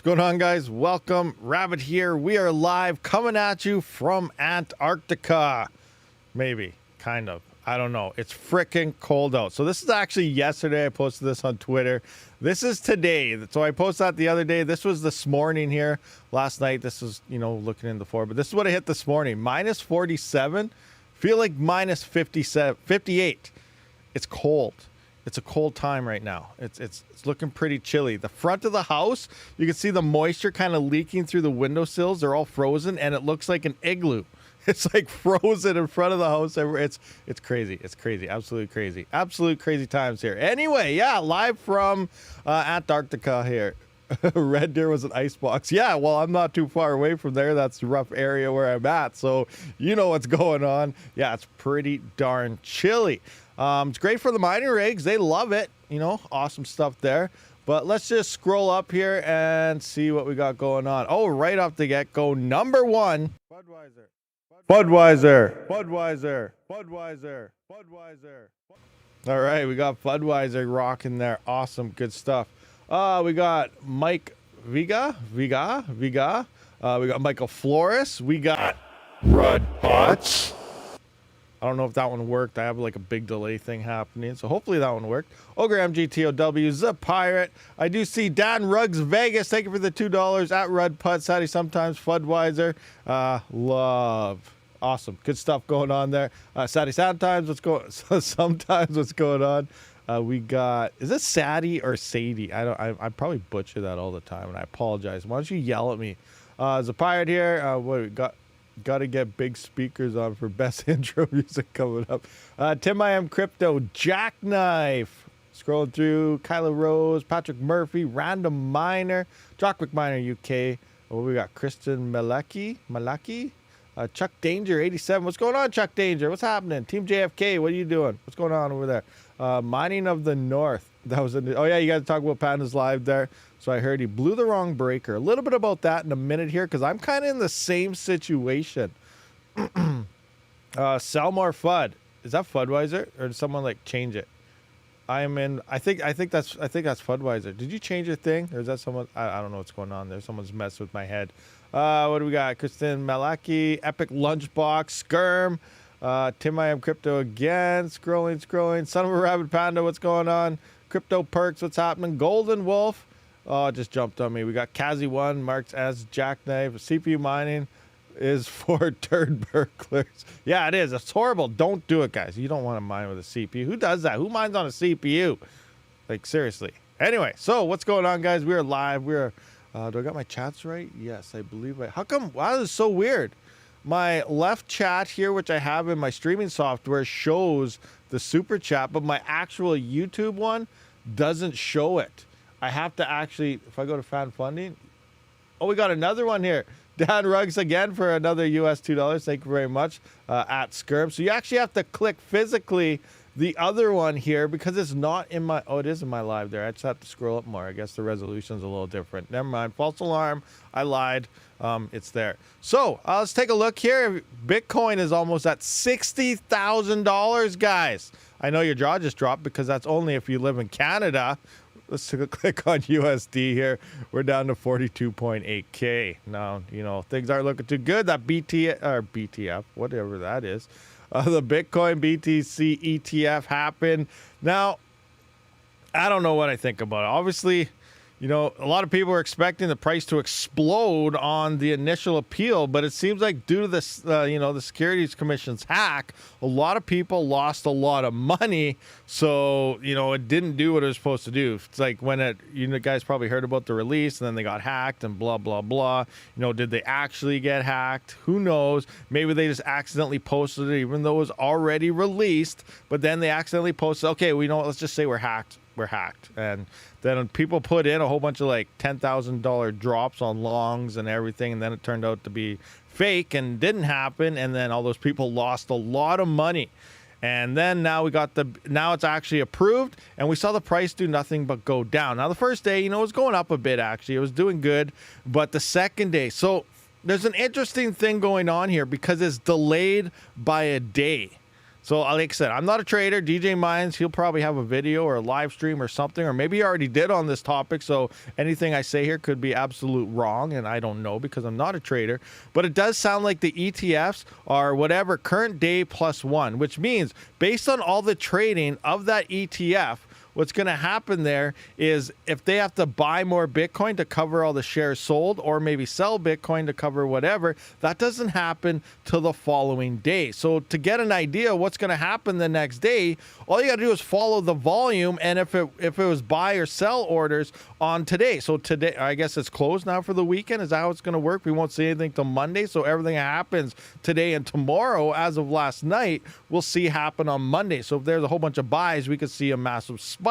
going on, guys? Welcome. Rabid here. We are live coming at you from Antarctica. Maybe. Kind of. I don't know. It's freaking cold out. So this is actually yesterday. I posted this on Twitter. This is today. So I posted that the other day. This was this morning here. Last night, this was, looking in the floor. But this is what I hit this morning. Minus 47. Feel like minus 58. It's cold. It's a cold time right now. It's looking pretty chilly. The front of the house, you can see the moisture kind of leaking through the windowsills. They're all frozen, and it looks like an igloo. It's like frozen in front of the house. It's crazy. It's crazy. Absolutely crazy. Absolute crazy times here. Anyway, yeah, live from Antarctica here. Red Deer was an icebox. Yeah, well, I'm not too far away from there. That's the rough area where I'm at. So you know what's going on. Yeah, it's pretty darn chilly. It's great for the mining rigs. They love it. Awesome stuff there. But let's just scroll up here and see what we got going on. Oh, right off the get-go, number one. Budweiser. All right, we got Budweiser rocking there. Awesome, good stuff. We got Mike Viga. We got Michael Flores. We got Rud Potts. I don't know if that one worked. I have like a big delay thing happening, so hopefully that one worked. Ogre MGTOW, The Pirate. I do see Dan Ruggs Vegas. Thank you for the $2 at Rud Putt. Sadie sometimes Budweiser. Love. Awesome. Good stuff going on there. Sadie sometimes what's going on? We got, is it Sadie or Sadie? I probably butcher that all the time, and I apologize. Why don't you yell at me? The Pirate here. What we got? Got to get big speakers on for best intro music coming up. Tim I Am Crypto, Jackknife. Scrolling through, Kyla Rose, Patrick Murphy, Random Miner, Jock McMiner UK. Oh, we got Kristen Malaki, Chuck Danger 87. What's going on, Chuck Danger? What's happening? Team JFK, what are you doing? What's going on over there? Mining of the North. That was oh yeah, you guys talk about Panda's live there. So I heard he blew the wrong breaker. A little bit about that in a minute here, because I'm kind of in the same situation. Sell more FUD. Is that Budweiser, or did someone like change it? I think that's Budweiser. Did you change a thing, or is that someone? I don't know what's going on there. Someone's messed with my head. What do we got? Kristen Malaki, Epic Lunchbox, Skirm, Tim I Am Crypto again. Scrolling. Son of a Rabid Panda, what's going on? Crypto Perks, what's happening? Golden Wolf. Oh, it just jumped on me. We got Kazi1, marked as Jackknife. CPU mining is for turd burglars. Yeah, it is. It's horrible. Don't do it, guys. You don't want to mine with a CPU. Who does that? Who mines on a CPU? Like, seriously. Anyway, so what's going on, guys? We're live. Do I got my chats right? Yes, I believe how come? Wow, this is so weird. My left chat here, which I have in my streaming software, shows the super chat, but my actual YouTube one doesn't show it. I have to actually, if I go to fan funding, oh, we got another one here. Dan Ruggs again for another US $2. Thank you very much at Skirm. So you actually have to click physically the other one here, because it's not in my, oh, it is in my live there. I just have to scroll up more. I guess the resolution's a little different. Never mind. False alarm. I lied. It's there. So let's take a look here. Bitcoin is almost at $60,000, guys. I know your jaw just dropped, because that's only if you live in Canada. Let's take a click on USD here. We're down to 42.8K. Now, things aren't looking too good. That BTF, whatever that is. The Bitcoin BTC ETF happened. Now, I don't know what I think about it. Obviously, a lot of people are expecting the price to explode on the initial appeal, but it seems like due to this, the Securities Commission's hack, a lot of people lost a lot of money. So, it didn't do what it was supposed to do. It's like when you guys probably heard about the release, and then they got hacked and blah, blah, blah. Did they actually get hacked? Who knows? Maybe they just accidentally posted it, even though it was already released, but then they accidentally posted, okay, let's just say we're hacked. And then people put in a whole bunch of like $10,000 drops on longs and everything, and then it turned out to be fake and didn't happen, and then all those people lost a lot of money. And then now it's actually approved, and we saw the price do nothing but go down. Now the first day, it was going up a bit actually. It was doing good, but the second day, so there's an interesting thing going on here, because it's delayed by a day. So like I said, I'm not a trader. DJ Mines, he'll probably have a video or a live stream or something, or maybe he already did on this topic. So anything I say here could be absolute wrong, and I don't know because I'm not a trader. But it does sound like the ETFs are whatever current day plus one, which means based on all the trading of that ETF, what's going to happen there is if they have to buy more Bitcoin to cover all the shares sold, or maybe sell Bitcoin to cover whatever, that doesn't happen till the following day. So to get an idea of what's going to happen the next day, all you got to do is follow the volume, and if it was buy or sell orders on today. So today, I guess it's closed now for the weekend. Is that how it's going to work? We won't see anything till Monday. So everything that happens today and tomorrow, as of last night, we'll see happen on Monday. So if there's a whole bunch of buys, we could see a massive spike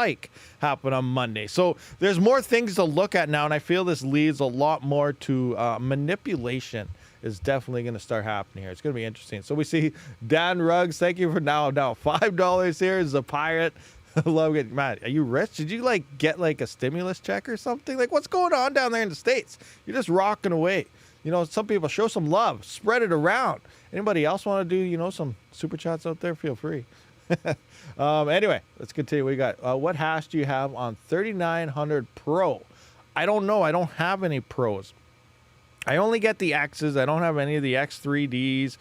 happen on Monday. So there's more things to look at now, and I feel this leads a lot more to manipulation is definitely going to start happening here. It's going to be interesting. So we see Dan Ruggs, thank you for now $5 here is a pirate. Love it, man. Are you rich? Did you like get like a stimulus check or something? Like, what's going on down there in the States? You're just rocking away. You know, some people show some love, spread it around. Anybody else want to do, you know, some super chats out there? Feel free. Anyway, let's continue. We got what hash do you have on 3900 Pro? I don't know. I don't have any pros. I only get the X's. I don't have any of the X3Ds.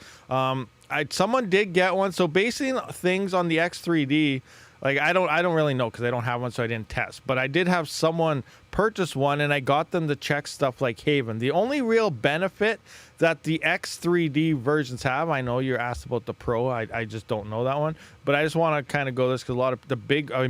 Someone did get one. So basing things on the X3D, like I don't really know because I don't have one, so I didn't test. But I did have someone purchase one, and I got them to check stuff like Haven. The only real benefit that the X3D versions have, I know you're asked about the Pro, I just don't know that one, but I just want to kind of go this because a lot of the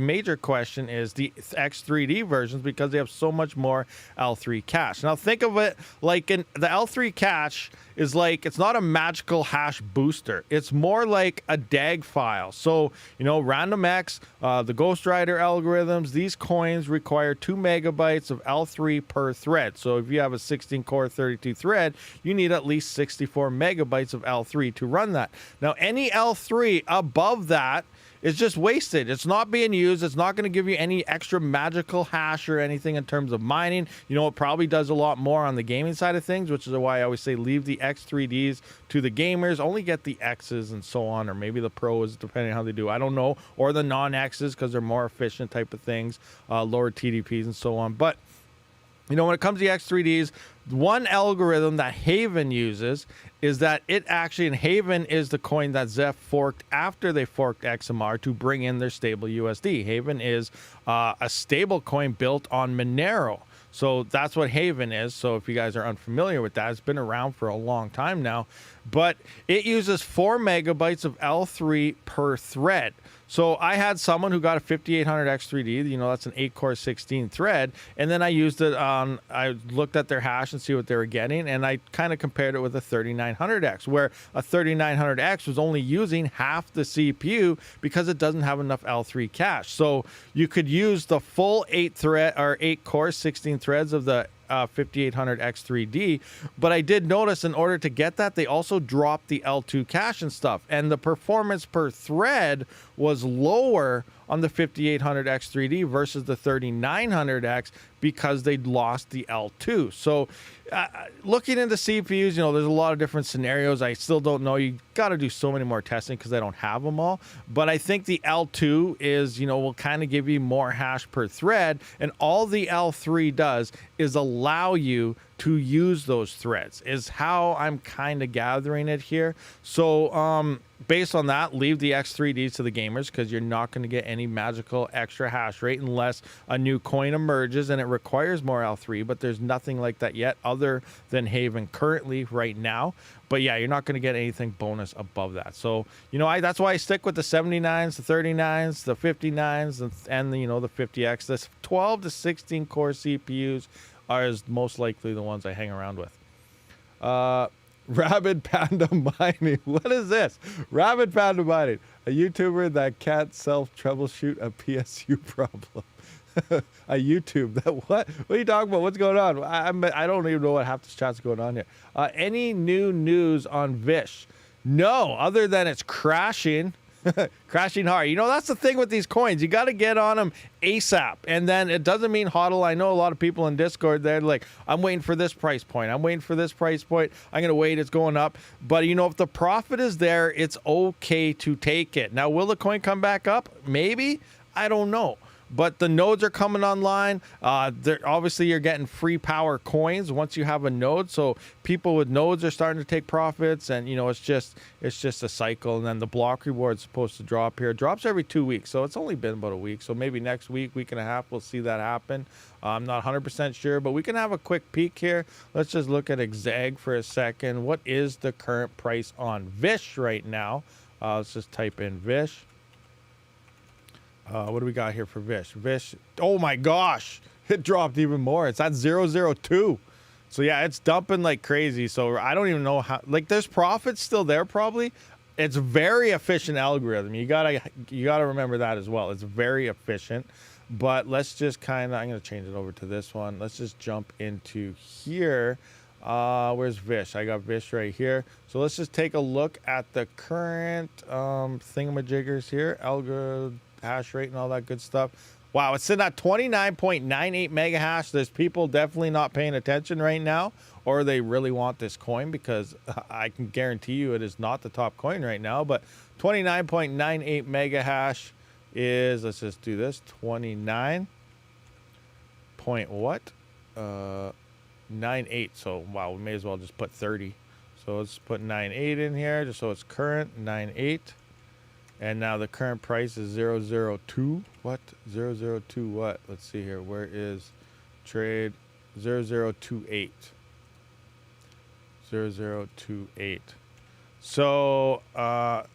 major question is the X3D versions because they have so much more L3 cache. Now think of it like the L3 cache is like, it's not a magical hash booster. It's more like a DAG file. So, you know, RandomX, the Ghostwriter algorithms, these coins require 2 megabytes of L3 per thread. So if you have a 16 core 32 thread, you need at least 64 megabytes of L3 to run that. Now, any L3 above that is just wasted. It's not being used. It's not going to give you any extra magical hash or anything in terms of mining. You know, it probably does a lot more on the gaming side of things, which is why I always say leave the X3Ds to the gamers. Only get the X's and so on, or maybe the Pros, depending on how they do. I don't know. Or the non-X's because they're more efficient type of things, lower TDPs and so on. But, you know, when it comes to the X3Ds, one algorithm that Haven uses is that it actually, and Haven is the coin that Zeph forked after they forked XMR to bring in their stable USD. Haven is a stable coin built on Monero. So that's what Haven is. So if you guys are unfamiliar with that, it's been around for a long time now. But it uses 4 megabytes of L3 per thread. So I had someone who got a 5800 X3D, you know, that's an 8-core 16 thread, and then I used it on, I looked at their hash and see what they were getting, and I kind of compared it with a 3900X, where a 3900X was only using half the CPU because it doesn't have enough L3 cache. So you could use the full 8-core 16 threads of the 5800 X3D, but I did notice in order to get that, they also dropped the L2 cache and stuff, and the performance per thread was lower on the 5800 X3D versus the 3900X because they'd lost the L2. So looking into CPUs, you know, there's a lot of different scenarios. I still don't know. You got to do so many more testing because I don't have them all. But I think the L2 is, you know, will kind of give you more hash per thread. And all the L3 does is allow you to use those threads, is how I'm kind of gathering it here. So based on that, leave the X3Ds to the gamers because you're not going to get any magical extra hash rate unless a new coin emerges and it requires more L3, but there's nothing like that yet other than Haven currently right now. But yeah, you're not going to get anything bonus above that. So, you know, that's why I stick with the 79s, the 39s, the 59s, and the, you know, the 50X. This 12 to 16 core CPUs are most likely the ones I hang around with. Rabid Panda Mining. What is this? Rabid Panda Mining, a YouTuber that can't self-troubleshoot a PSU problem. A YouTube that what are you talking about? What's going on? I don't even know what half this chat's going on here. Any new news on Vish? No, other than it's crashing. Crashing hard. You know, that's the thing with these coins. You got to get on them ASAP. And then it doesn't mean hodl. I know a lot of people in Discord, they're like, I'm waiting for this price point. I'm waiting for this price point. I'm going to wait. It's going up. But, you know, if the profit is there, it's okay to take it. Now, will the coin come back up? Maybe. I don't know. But the nodes are coming online. Obviously, you're getting free power coins once you have a node. So people with nodes are starting to take profits, and you know it's just a cycle. And then the block reward is supposed to drop here. It drops every 2 weeks, so it's only been about a week. So maybe next week, week and a half, we'll see that happen. I'm not 100% sure, but we can have a quick peek here. Let's just look at Exeg for a second. What is the current price on VISH right now? Let's just type in VISH. What do we got here for VISH? VISH, oh my gosh, it dropped even more. It's at 0.02. So yeah, it's dumping like crazy. So I don't even know how, like there's profits still there probably. It's very efficient algorithm. You gotta remember that as well. It's very efficient. But let's just I'm gonna change it over to this one. Let's just jump into here. Where's VISH? I got VISH right here. So let's just take a look at the current thingamajiggers here. Algorithm, hash rate and all that good stuff. Wow, it's sitting at 29.98 mega hash. There's people definitely not paying attention right now, or they really want this coin, because I can guarantee you it is not the top coin right now. But 29.98 mega hash is, let's just do this, 29 point what? 98. So wow, we may as well just put 30. So let's put 98 in here just so it's current. 98. And now the current price is 0.02. What? 0.02 what? Let's see here. Where is trade? 0.028. 0.028. So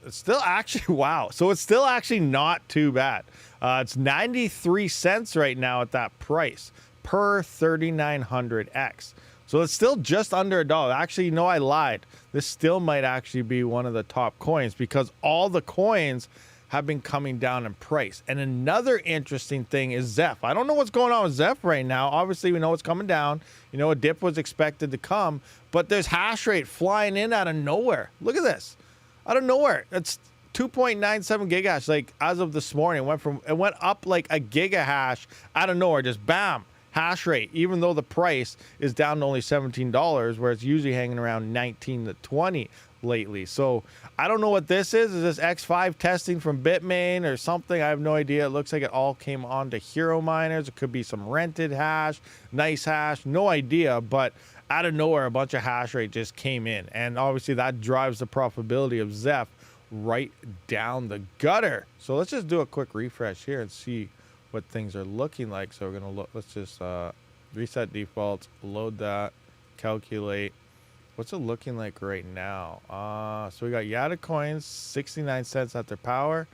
it's still actually, wow. So it's still actually not too bad. It's 93 cents right now at that price per 3900X. So it's still just under $1. Actually, no, I lied. This still might actually be one of the top coins, because all the coins have been coming down in price. And another interesting thing is Zeph. I don't know what's going on with Zeph right now. Obviously, we know it's coming down. You know, a dip was expected to come, but there's hash rate flying in out of nowhere. Look at this. Out of nowhere. It's 2.97 gigahash. Like as of this morning, it went up like a gigahash out of nowhere. Just bam. Hash rate, even though the price is down to only $17, where it's usually hanging around 19 to 20 lately. So I don't know what this is. Is this X5 testing from Bitmain or something? I have no idea. It looks like it all came on to Hero Miners. It could be some rented hash, nice hash, no idea. But out of nowhere, a bunch of hash rate just came in. And obviously that drives the profitability of Zeph right down the gutter. So let's just do a quick refresh here and see what things are looking like. So we're gonna look, let's just reset defaults, load that, calculate. What's it looking like right now? So we got Yada coins 69 cents at their power,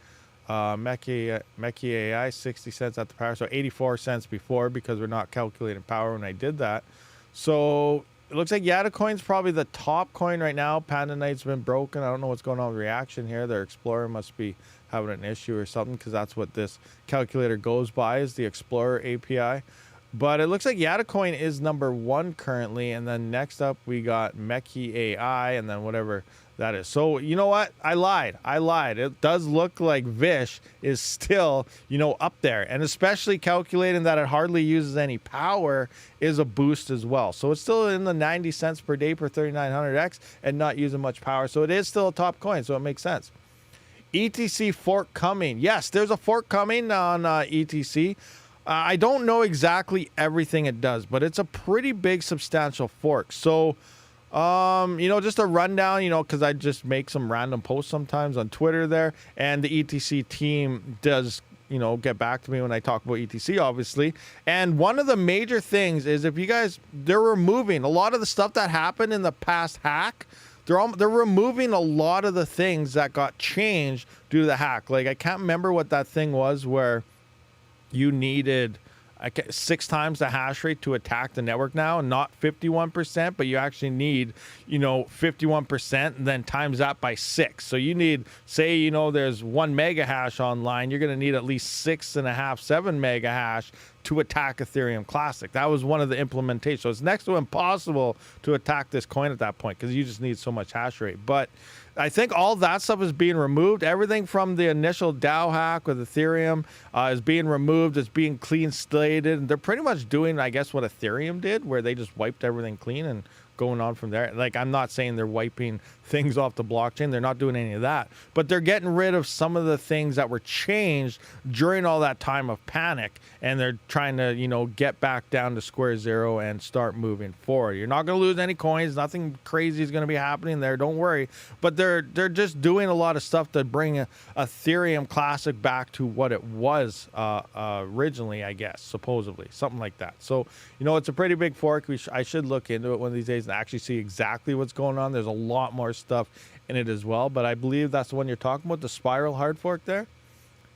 Meki AI 60 cents at the power, so 84 cents before, because we're not calculating power when I did that. So it looks like Yada coin's probably the top coin right now. Panda Knight's been broken. I don't know what's going on with reaction here. Their Explorer must be having an issue or something, because that's what this calculator goes by, is the Explorer API. But it looks like Yada coin is number 1 currently, and then next up we got Meki AI, and then whatever that is. So you know what? I lied. It does look like VISH is still, you know, up there, and especially calculating that it hardly uses any power is a boost as well. So it's still in the 90 cents per day per 3900X and not using much power. So it is still a top coin, so it makes sense. ETC fork coming. Yes, there's a fork coming on ETC. I don't know exactly everything it does, but it's a pretty big, substantial fork. So, you know, just a rundown, you know, because I just make some random posts sometimes on Twitter there, and the ETC team does, you know, get back to me when I talk about ETC, obviously. And one of the major things is, if you guys, they're removing a lot of the stuff that happened in the past hack. They're removing a lot of the things that got changed due to the hack. Like, I can't remember what that thing was where you needed 6 times the hash rate to attack the network now, not 51%, but you actually need, you know, 51% and then times that by 6. So you need, say, you know, there's 1 mega hash online, you're going to need at least 6.5, 7 mega hash to attack Ethereum Classic. That was one of the implementations. So it's next to impossible to attack this coin at that point, because you just need so much hash rate. But I think all that stuff is being removed. Everything from the initial DAO hack with Ethereum is being removed. It's being clean slated. And they're pretty much doing, I guess, what Ethereum did, where they just wiped everything clean and going on from there. Like, I'm not saying they're wiping things off the blockchain. They're not doing any of that. But they're getting rid of some of the things that were changed during all that time of panic. And they're trying to, you know, get back down to square zero and start moving forward. You're not going to lose any coins. Nothing crazy is going to be happening there. Don't worry. But they're just doing a lot of stuff to bring Ethereum Classic back to what it was originally, I guess, supposedly. Something like that. So, you know, it's a pretty big fork. I should look into it one of these days and actually see exactly what's going on. There's a lot more stuff in it as well, but I believe that's the one you're talking about, the spiral hard fork there.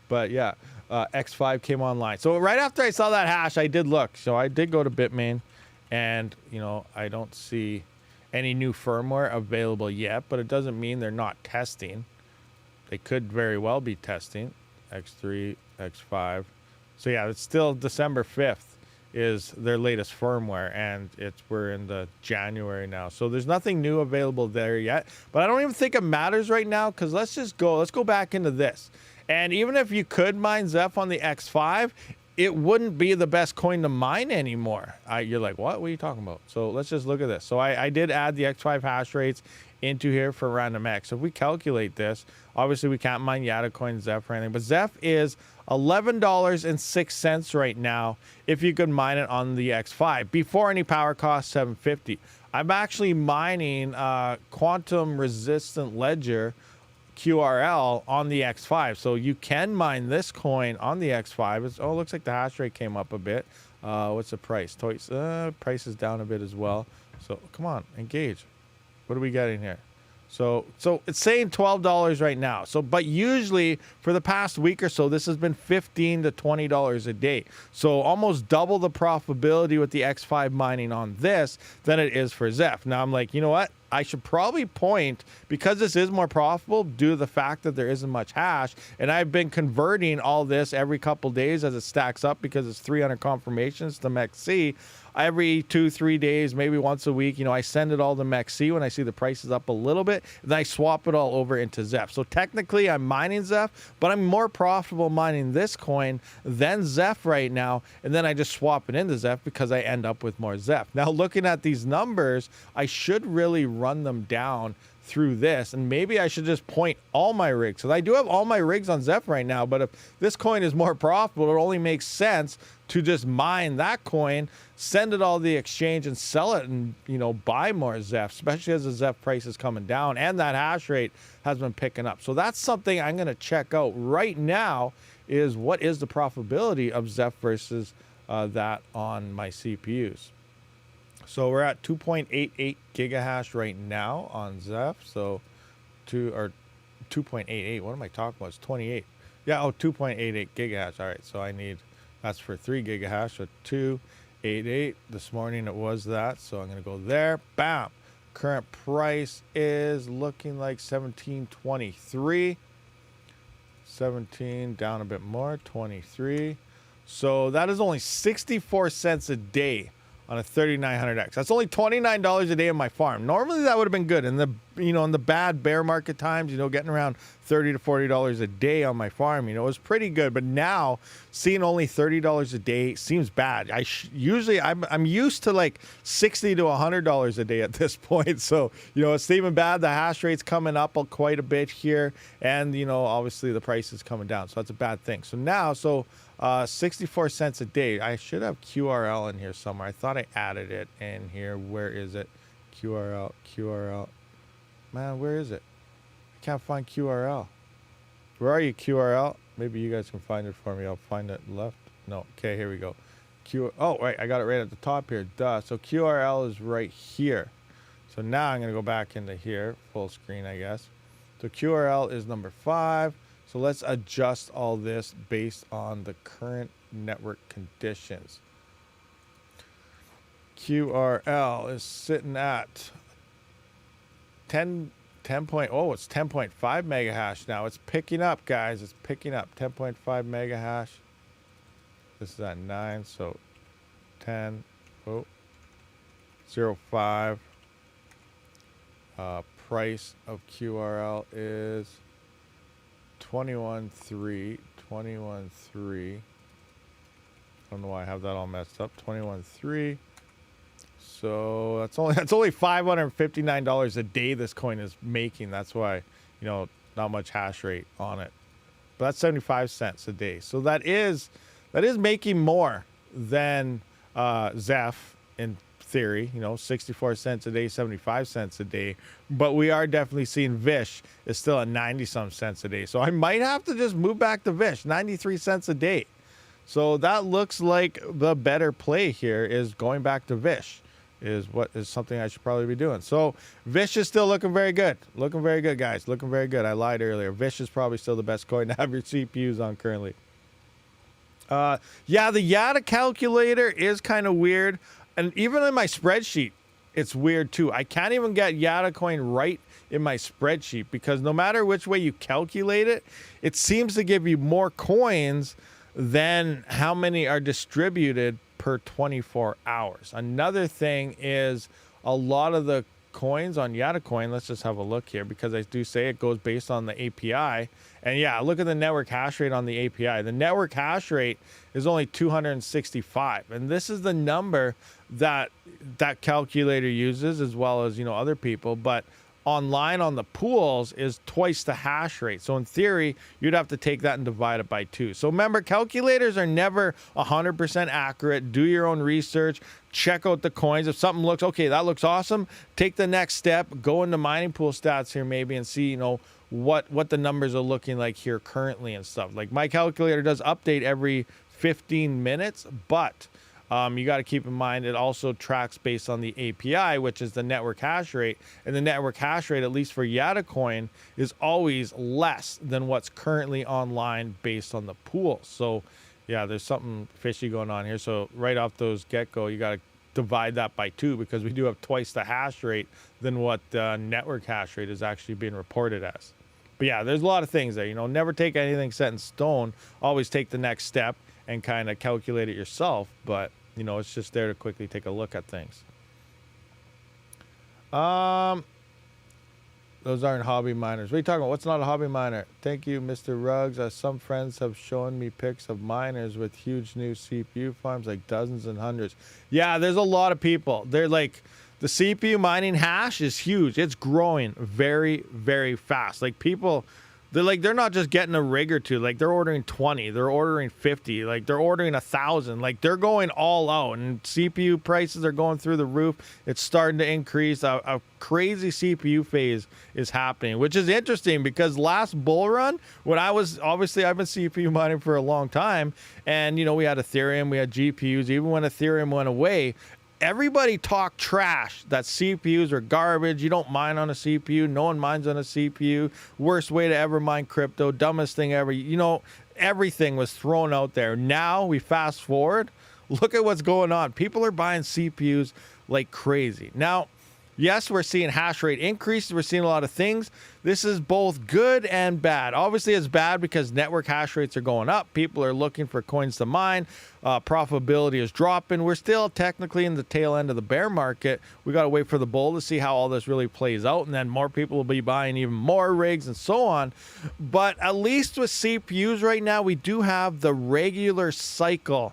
But yeah, X5 came online. So right after I saw that hash, I did look. So I did go to Bitmain, and you know, I don't see any new firmware available yet, but it doesn't mean they're not testing. They could very well be testing X3, X5. So yeah, it's still December 5th is their latest firmware, and we're in the January now. So there's nothing new available there yet, but I don't even think it matters right now, because let's go back into this. And even if you could mine Zeph on the X5, it wouldn't be the best coin to mine anymore. You're like, what are you talking about? So let's just look at this. So I did add the X5 hash rates into here for RandomX. So if we calculate this, obviously we can't mine Yata coin, Zeph, or anything, but Zeph is $11.06 right now if you could mine it on the X5 before any power cost, $7.50. I'm actually mining quantum resistant ledger QRL on the X5, so you can mine this coin on the X5. It looks like the hash rate came up a bit. What's the price? Price is down a bit as well. So come on, engage. What are we getting here? So it's saying $12 right now. So, but usually for the past week or so, this has been $15 to $20 a day. So almost double the profitability with the X5 mining on this than it is for Zeph. Now I'm like, you know what? I should probably point, because this is more profitable due to the fact that there isn't much hash, and I've been converting all this every couple days as it stacks up, because it's 300 confirmations to MEXC. Every 2-3 days, maybe once a week, you know, I send it all to MEXC when I see the price is up a little bit, and then I swap it all over into Zeph. So technically I'm mining Zeph, but I'm more profitable mining this coin than Zeph right now, and then I just swap it into Zeph because I end up with more Zeph. Now looking at these numbers, I should really run them down through this, and maybe I should just point all my rigs, because I do have all my rigs on Zeph right now, but if this coin is more profitable, it only makes sense to just mine that coin, send it all to the exchange, and sell it, and you know, buy more Zeph, especially as the Zeph price is coming down and that hash rate has been picking up. So that's something I'm going to check out right now, is what is the profitability of Zeph versus that on my CPUs. So we're at 2.88 gigahash right now on Zeph. So 2.88. What am I talking about? It's 28. Yeah, 2.88 gigahash. All right, so I need, that's for 3 gigahash. So 288. This morning it was that. So I'm going to go there. Bam. Current price is looking like 17.23. 17 down a bit more. 23. So that is only 64 cents a day on a 3900X. That's only $29 a day on my farm. Normally that would have been good. In the, you know, in the bad bear market times, you know, getting around $30 to $40 a day on my farm, you know, it was pretty good. But now seeing only $30 a day seems bad. Usually I'm used to like $60 to $100 a day at this point. So, you know, it's even bad. The hash rate's coming up quite a bit here, and you know, obviously the price is coming down. So that's a bad thing. So now, 64 cents a day. I should have QRL in here somewhere. I thought I added it in here. Where is it? QRL. Man, where is it? I can't find QRL. Where are you, QRL? Maybe you guys can find it for me. I'll find it left. No. Okay, here we go. Oh, right. I got it right at the top here. Duh. So QRL is right here. So now I'm going to go back into here. Full screen, I guess. So QRL is number 5. So let's adjust all this based on the current network conditions. QRL is sitting at 10. Oh, it's 10.5 mega hash now. It's picking up, guys. It's picking up. 10.5 mega hash. This is at 9, so 10. Oh, 0.5. price of QRL is 21.3. I don't know why I have that all messed up. 21.3. So that's only $559 a day this coin is making. That's why, you know, not much hash rate on it. But that's 75 cents a day. So that is making more than Zeph in theory, you know, 64 cents a day, 75 cents a day. But we are definitely seeing Vish is still at 90 some cents a day. So I might have to just move back to Vish, 93 cents a day. So that looks like the better play here is going back to Vish is something I should probably be doing. So Vish is still looking very good. Looking very good, guys. Looking very good. I lied earlier. Vish is probably still the best coin to have your CPUs on currently. Yeah, the YATA calculator is kind of weird. And even in my spreadsheet, it's weird too. I can't even get YATA coin right in my spreadsheet because no matter which way you calculate it, it seems to give you more coins than how many are distributed per 24 hours. Another thing is a lot of the coins on YATA coin, let's just have a look here because I do say it goes based on the API. And yeah, look at the network hash rate on the API. The network hash rate is only 265. And this is the number that calculator uses as well as, you know, other people. But online on the pools is twice the hash rate. So in theory, you'd have to take that and divide it by 2. So remember, calculators are never 100% accurate. Do your own research. Check out the coins. If something looks, okay, that looks awesome, take the next step. Go into mining pool stats here maybe and see, you know, what the numbers are looking like here currently and stuff. Like my calculator does update every 15 minutes, but you got to keep in mind it also tracks based on the API, which is the network hash rate. And the network hash rate, at least for YATA coin, is always less than what's currently online based on the pool. So yeah, there's something fishy going on here. So right off those get-go, you got to divide that by 2 because we do have twice the hash rate than what the network hash rate is actually being reported as. But yeah, there's a lot of things there. You know, never take anything set in stone. Always take the next step and kind of calculate it yourself. But you know, it's just there to quickly take a look at things. Those aren't hobby miners. What are you talking about? What's not a hobby miner? Thank you, Mr. Ruggs. Some friends have shown me pics of miners with huge new CPU farms, like dozens and hundreds. Yeah, there's a lot of people. They're like, the CPU mining hash is huge. It's growing very, very fast. Like people, they're not just getting a rig or two. Like they're ordering 20, they're ordering 50, like they're ordering 1,000. Like they're going all out, and CPU prices are going through the roof. It's starting to increase. A crazy CPU phase is happening, which is interesting because last bull run, when I've been CPU mining for a long time, and you know we had Ethereum, we had GPUs. Even when Ethereum went away, everybody talked trash that CPUs are garbage. You don't mine on a CPU. No one mines on a CPU. Worst way to ever mine crypto. Dumbest thing ever. You know, everything was thrown out there. Now we fast forward. Look at what's going on. People are buying CPUs like crazy. Now, yes, we're seeing hash rate increases. We're seeing a lot of things. This is both good and bad. Obviously, it's bad because network hash rates are going up. People are looking for coins to mine. Profitability is dropping. We're still technically in the tail end of the bear market. We got to wait for the bull to see how all this really plays out. And then more people will be buying even more rigs and so on. But at least with CPUs right now, we do have the regular cycle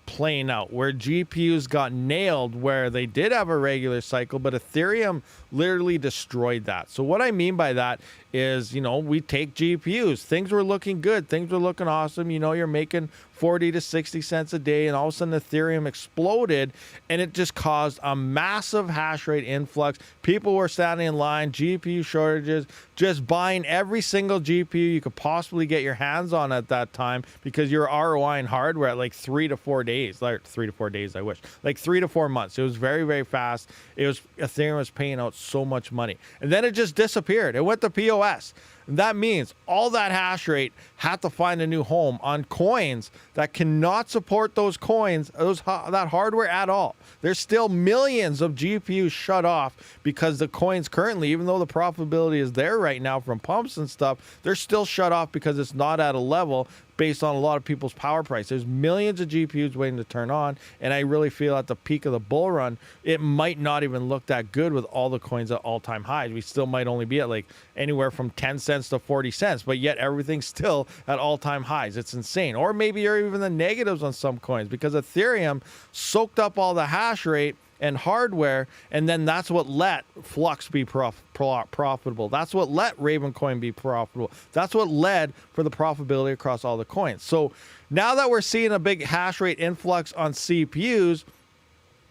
playing out, where GPUs got nailed, where they did have a regular cycle, but Ethereum literally destroyed that. So what I mean by that is, you know, we take GPUs. Things were looking good. Things were looking awesome. You know, you're making 40 to 60 cents a day, and all of a sudden Ethereum exploded, and it just caused a massive hash rate influx. People were standing in line, GPU shortages, just buying every single GPU you could possibly get your hands on at that time because you're ROI in hardware at like 3 to 4 days. Like 3 to 4 days, I wish. Like 3 to 4 months. It was very, very fast. Ethereum was paying out so much money. And then it just disappeared. It went to POS. That means all that hash rate had to find a new home on coins that cannot support those coins, that hardware at all. There's still millions of GPUs shut off because the coins currently, even though the profitability is there right now from pumps and stuff, they're still shut off because it's not at a level based on a lot of people's power price. There's millions of GPUs waiting to turn on, and I really feel at the peak of the bull run, it might not even look that good with all the coins at all-time highs. We still might only be at like anywhere from 10 cents to 40 cents, but yet everything's still at all-time highs. It's insane. Or maybe you're even the negatives on some coins because Ethereum soaked up all the hash rate and hardware, and then that's what let Flux be profitable. That's what let Ravencoin be profitable. That's what led for the profitability across all the coins. So now that we're seeing a big hash rate influx on CPUs,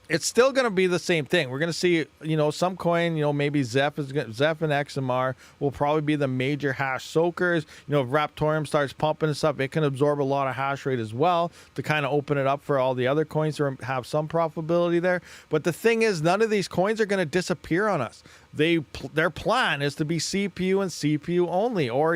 it's still going to be the same thing. We're going to see, some coin, maybe Zeph and XMR will probably be the major hash soakers. If Raptorium starts pumping and stuff, it can absorb a lot of hash rate as well to kind of open it up for all the other coins to have some profitability there. But the thing is, none of these coins are going to disappear on us. Their plan is to be CPU and CPU only, or,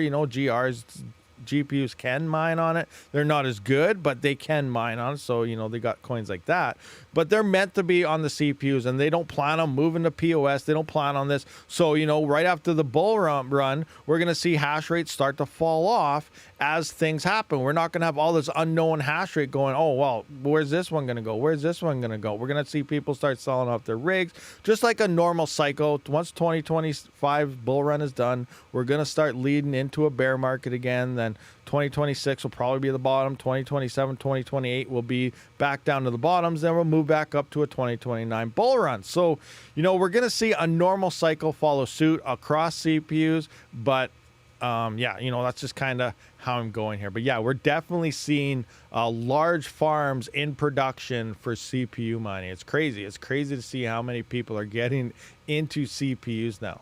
GPUs can mine on it. They're not as good, but they can mine on it. So, they got coins like that. But they're meant to be on the CPUs, and they don't plan on moving to POS. They don't plan on this. So, right after the bull run, we're going to see hash rates start to fall off as things happen. We're not going to have all this unknown hash rate going, oh, well, where's this one going to go? Where's this one going to go? We're going to see people start selling off their rigs, just like a normal cycle. Once 2025 bull run is done, we're going to start leading into a bear market again. Then 2026 will probably be the bottom. 2027, 2028 will be back down to the bottoms. Then we'll move back up to a 2029 bull run. So, we're going to see a normal cycle follow suit across CPUs. But, that's just kind of how I'm going here. But, yeah, we're definitely seeing large farms in production for CPU mining. It's crazy. It's crazy to see how many people are getting into CPUs now.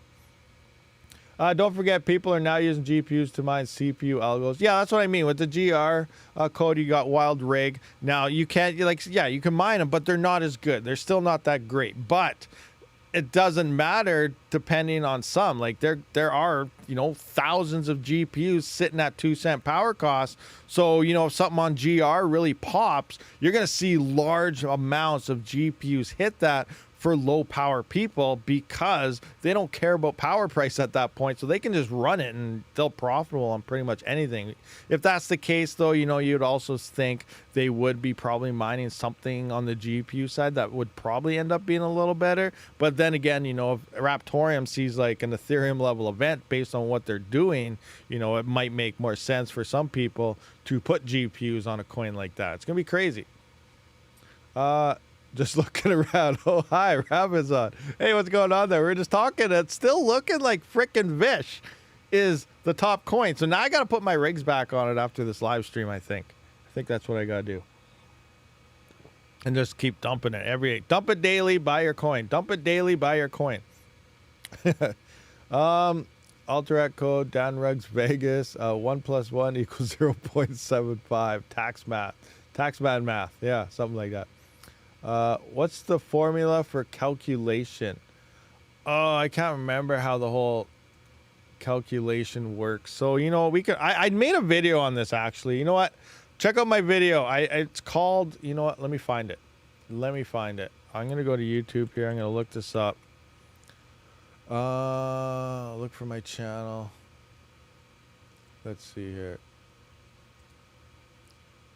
Don't forget, people are now using GPUs to mine CPU algos. Yeah, that's what I mean. With the GR code, you got Wild Rig. Now, you can mine them, but they're not as good. They're still not that great. But it doesn't matter depending on some. Like, there are, thousands of GPUs sitting at 2-cent power costs. So, if something on GR really pops, you're going to see large amounts of GPUs hit that for low power people because they don't care about power price at that point. So they can just run it and they'll profitable on pretty much anything. If that's the case, though, you'd also think they would be probably mining something on the GPU side that would probably end up being a little better. But then again, if Raptorium sees like an Ethereum level event based on what they're doing, it might make more sense for some people to put GPUs on a coin like that. It's going to be crazy. Just looking around. Oh, hi, Rabid's on. Hey, what's going on there? We're just talking. It's still looking like frickin' Vish is the top coin. So now I got to put my rigs back on it after this live stream, I think. I think that's what I got to do. And just keep dumping it every day. Dump it daily, buy your coin. Dump it daily, buy your coin. Alterac code, Dan Rugs Vegas, 1 + 1 = 0.75. Taxman math. Yeah, something like that. What's the formula for calculation? Oh, I can't remember how the whole calculation works. So, I made a video on this actually. You know what? Check out my video. It's called, let me find it. I'm going to go to YouTube here. I'm going to look this up. Look for my channel. Let's see here.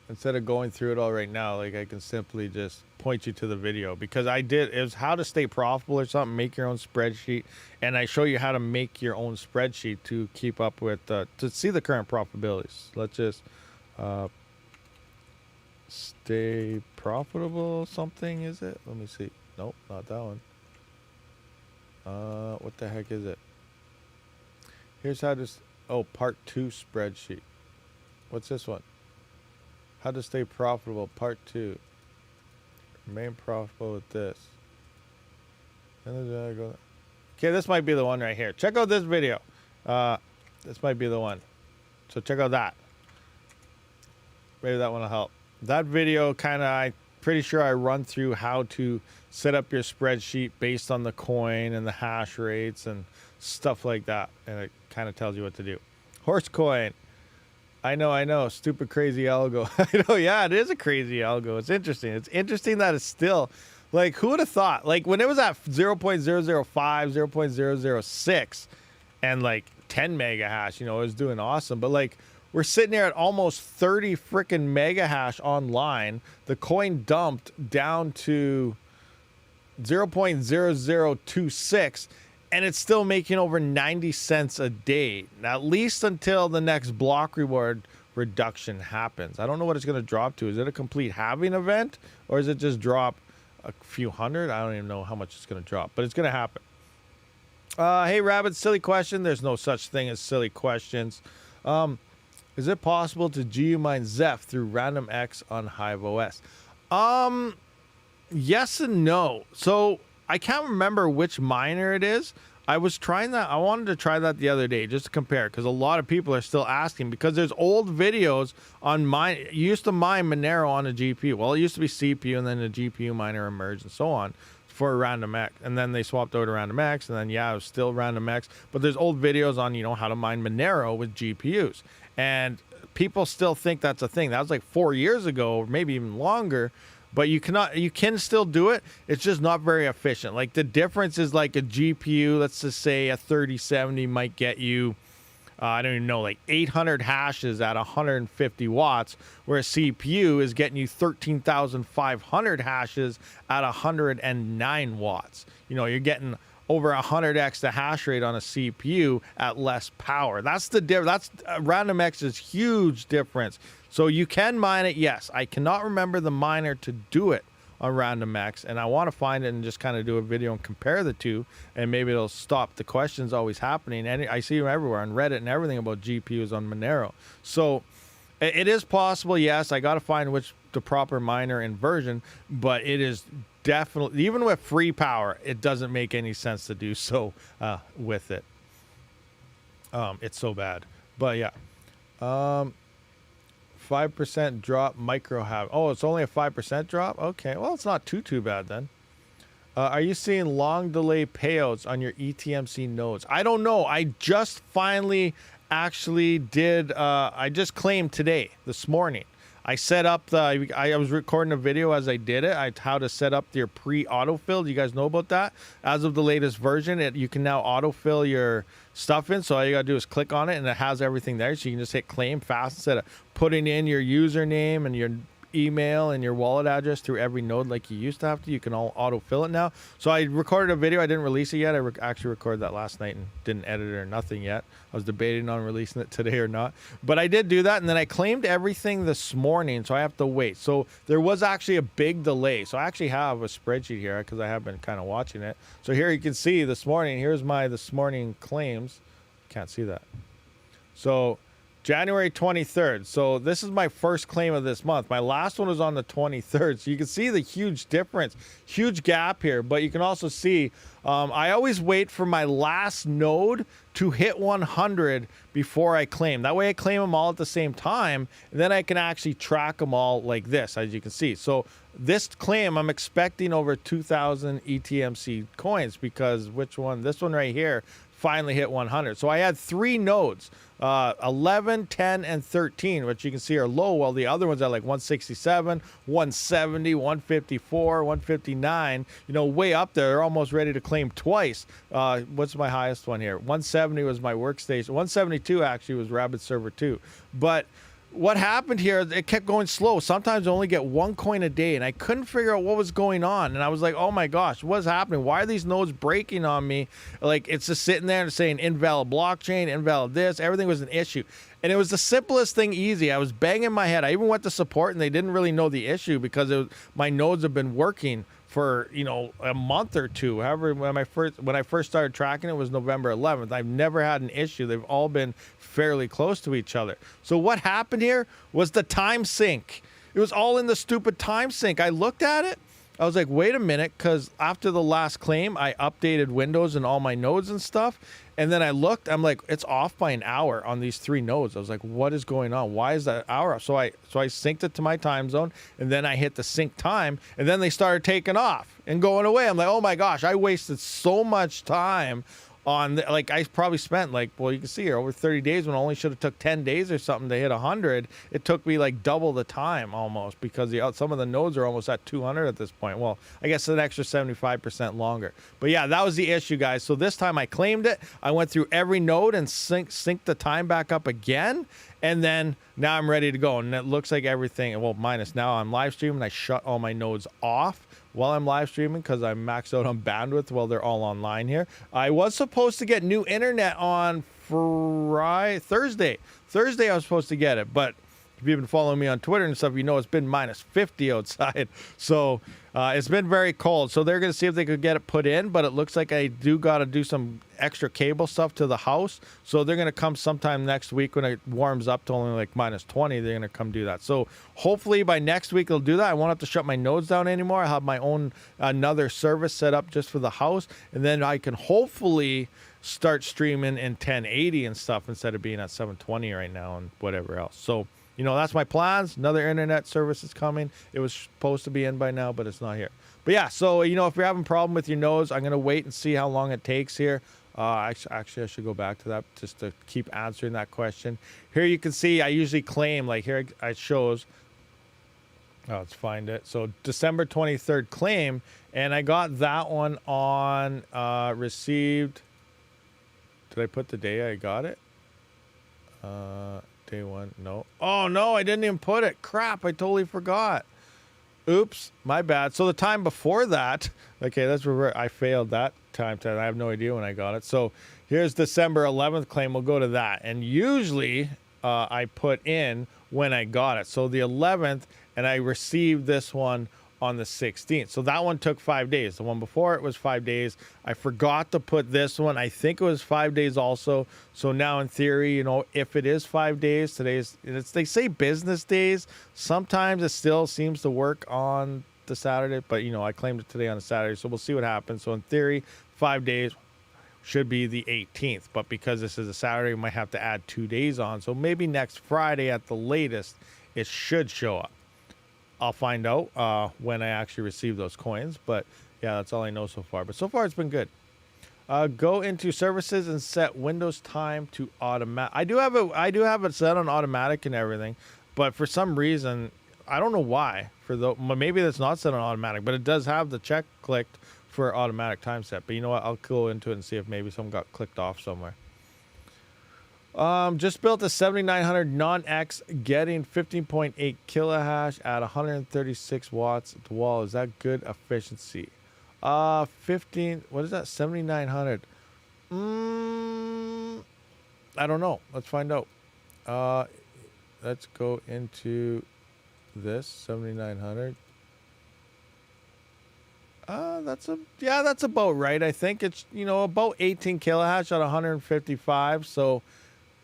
Instead of going through it all right now, like I can simply just point you to the video because it was how to stay profitable or something, make your own spreadsheet. And I show you how to make your own spreadsheet to keep up with, to see the current profitabilities. Let's just stay profitable something, is it? Let me see. Nope, not that one. What the heck is it? Here's how to, part 2 spreadsheet. What's this one? How to stay profitable, part 2. Remain profitable with this. Okay, this might be the one right here. Check out this video. This might be the one. So check out that. Maybe that one will help. That video I'm pretty sure I run through how to set up your spreadsheet based on the coin and the hash rates and stuff like that. And it kind of tells you what to do. Horse coin. I know. Stupid crazy algo. I know, yeah, it is a crazy algo. It's interesting. It's interesting that it's still, like, who would have thought? Like, when it was at 0.005, 0.006, and, like, 10 mega hash, you know, it was doing awesome. But, like, we're sitting there at almost 30 freaking mega hash online. The coin dumped down to 0.0026, and it's still making over 90 cents a day, at least until the next block reward reduction happens. I don't know what it's going to drop to. Is it a complete halving event, or is it just drop a few hundred? I don't even know how much it's going to drop, but it's going to happen. Hey, Rabid, silly question. There's no such thing as silly questions. Is it possible to GPU mine Zeph through RandomX on Hive OS? Yes and no. So I can't remember which miner it is. I was trying that. I wanted to try that the other day just to compare, because a lot of people are still asking, because there's old videos on mine. You used to mine Monero on a GPU. Well, it used to be CPU, and then the GPU miner emerged and so on for RandomX. And then they swapped over to RandomX, and then, yeah, it was still RandomX. But there's old videos on, you know, how to mine Monero with GPUs. And people still think that's a thing. That was like 4 years ago, or maybe even longer. But you can still do it. It's just not very efficient. Like, the difference is, like, a GPU, let's just say a 3070 might get you, I don't even know, like 800 hashes at 150 watts, where a CPU is getting you 13,500 hashes at 109 watts. You know, you're getting over 100x the hash rate on a CPU at less power. That's the difference. That's RandomX's huge difference. So you can mine it, yes. I cannot remember the miner to do it on RandomX, and I want to find it and just kind of do a video and compare the two, and maybe it'll stop the questions always happening. And I see them everywhere on Reddit and everything about GPUs on Monero. So it is possible, yes. I got to find the proper miner and version, but it is definitely, even with free power, it doesn't make any sense to do so with it. It's so bad. But yeah. 5% drop micro halve. Oh, it's only a 5% drop? Okay, well, it's not too bad then. Are you seeing long delay payouts on your ETMC nodes? I don't know. I just finally actually did, I just claimed today, this morning. I set up I was recording a video as I did it. How to set up your pre-autofill. Do you guys know about that? As of the latest version, you can now autofill your stuff in. So all you gotta do is click on it, and it has everything there. So you can just hit claim fast instead of putting in your username and your email and your wallet address through every node like you used to have to. You can all autofill it now. So I recorded a video. I didn't release it yet. I actually recorded that last night and didn't edit it or nothing yet. I was debating on releasing it today or not. But I did do that, and then I claimed everything this morning, so I have to wait. So there was actually a big delay. So I actually have a spreadsheet here because I have been kind of watching it. So here you can see this morning. Here's my this morning claims. Can't see that. So January 23rd. So this is my first claim of this month. My last one was on the 23rd. So you can see the huge difference, huge gap here. But you can also see I always wait for my last node to hit 100 before I claim. That way I claim them all at the same time, and then I can actually track them all like this, as you can see. So this claim, I'm expecting over 2,000 ETMC coins, because which one? This one right here finally hit 100. So I had 3 nodes, 11, 10, and 13, which you can see are low, while the other ones are like 167, 170, 154, 159, you know, way up there. They're almost ready to claim twice. What's my highest one here? 170 was my workstation. 172 actually was Rabid Server 2. But what happened here, it kept going slow. Sometimes I only get 1 coin a day, and I couldn't figure out what was going on. And I was like, oh my gosh, what's happening? Why are these nodes breaking on me? Like, it's just sitting there and saying invalid blockchain, invalid this. Everything was an issue. And it was the simplest thing, easy. I was banging my head. I even went to support, and they didn't really know the issue, because my nodes have been working for, you know, a month or two. However, when I first started tracking it was November 11th. I've never had an issue. They've all been fairly close to each other. So what happened here was the time sync. It was all in the stupid time sync. I looked at it. I was like, wait a minute, because after the last claim, I updated Windows and all my nodes and stuff. And then I looked, I'm like, it's off by an hour on these 3 nodes. I was like, what is going on? Why is that hour off? So I synced it to my time zone, and then I hit the sync time, and then they started taking off and going away. I'm like, oh my gosh, I wasted so much time on like I probably spent like, well, you can see here over 30 days when it only should have took 10 days or something to hit 100. It took me like double the time almost, because some of the nodes are almost at 200 at this point. Well, I guess an extra 75% longer. But yeah, that was the issue, guys. So this time I claimed it. I went through every node and synced the time back up again. And then now I'm ready to go. And it looks like everything, well, minus now I'm live streaming. I shut all my nodes off while I'm live streaming because I'm maxed out on bandwidth while they're all online here. I was supposed to get new internet on Thursday. Thursday I was supposed to get it, but if you've been following me on Twitter and stuff, you know it's been minus 50 outside. So it's been very cold. So they're going to see if they could get it put in, but it looks like I do got to do some extra cable stuff to the house. So they're going to come sometime next week when it warms up to only like minus 20. They're going to come do that. So hopefully by next week they'll do that. I won't have to shut my nodes down anymore. I have my own another service set up just for the house. And then I can hopefully start streaming in 1080 and stuff instead of being at 720 right now and whatever else. So, you know, that's my plans. Another internet service is coming. It was supposed to be in by now, but it's not here. But yeah, so, you know, if you're having a problem with your nodes, I'm going to wait and see how long it takes here. Actually, I should go back to that just to keep answering that question. Here you can see I usually claim, like here it shows. Oh, let's find it. So December 23rd claim, and I got that one on received. Did I put the day I got it? Day one, no. Oh no, I didn't even put it. Crap, I totally forgot. Oops, my bad. So the time before that, okay, that's where I failed that time. I have no idea when I got it. So here's December 11th claim. We'll go to that. And usually I put in when I got it. So the 11th, and I received this one on the 16th. So that one took 5 days. The one before it was 5 days. I forgot to put this one. I think it was 5 days also. So now in theory, you know, if it is 5 days, they say business days. Sometimes it still seems to work on the Saturday, but you know, I claimed it today on a Saturday. So we'll see what happens. So in theory, 5 days should be the 18th, but because this is a Saturday, we might have to add 2 days on. So maybe next Friday at the latest, it should show up. I'll find out when I actually receive those coins, but yeah, that's all I know so far. But so far, it's been good. Go into services and set Windows time to automatic. I do have it set on automatic and everything, but for some reason, I don't know why. Maybe that's not set on automatic, but it does have the check clicked for automatic time set. But you know what? I'll go into it and see if maybe something got clicked off somewhere. Just built a 7900 non-X, getting 15.8 kilohash at 136 watts at the wall. Is that good efficiency? 15. What is that? 7900. I don't know. Let's find out. Let's go into this 7900. That's about right. I think it's, you know, about 18 kilohash at 155. So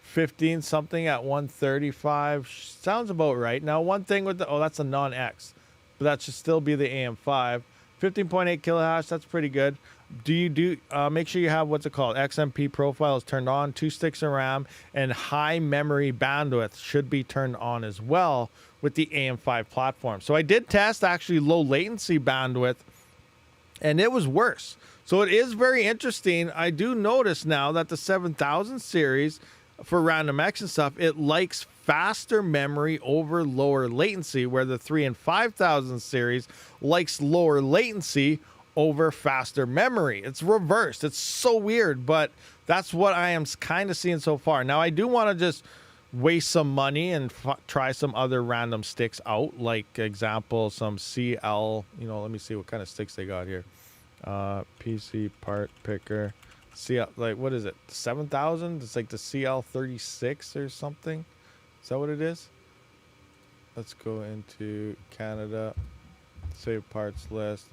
15 something at 135 sounds about right. Now, one thing with that's a non-X, but that should still be the AM5. 15.8 kilohash, that's pretty good. Make sure you have what's it called? XMP profile is turned on, 2 sticks of RAM, and high memory bandwidth should be turned on as well with the AM5 platform. So I did test actually low latency bandwidth, and it was worse. So it is very interesting. I do notice now that the 7000 series for Random X and stuff, it likes faster memory over lower latency, where the 3 and 5000 series likes lower latency over faster memory. It's reversed. It's so weird, but that's what I am kind of seeing so far. Now, I do want to just waste some money and try some other random sticks out, like example, some CL, you know, let me see what kind of sticks they got here. PC part picker. CL, like, what is it? 7000? It's like the CL36 or something. Is that what it is? Let's go into Canada, save parts list,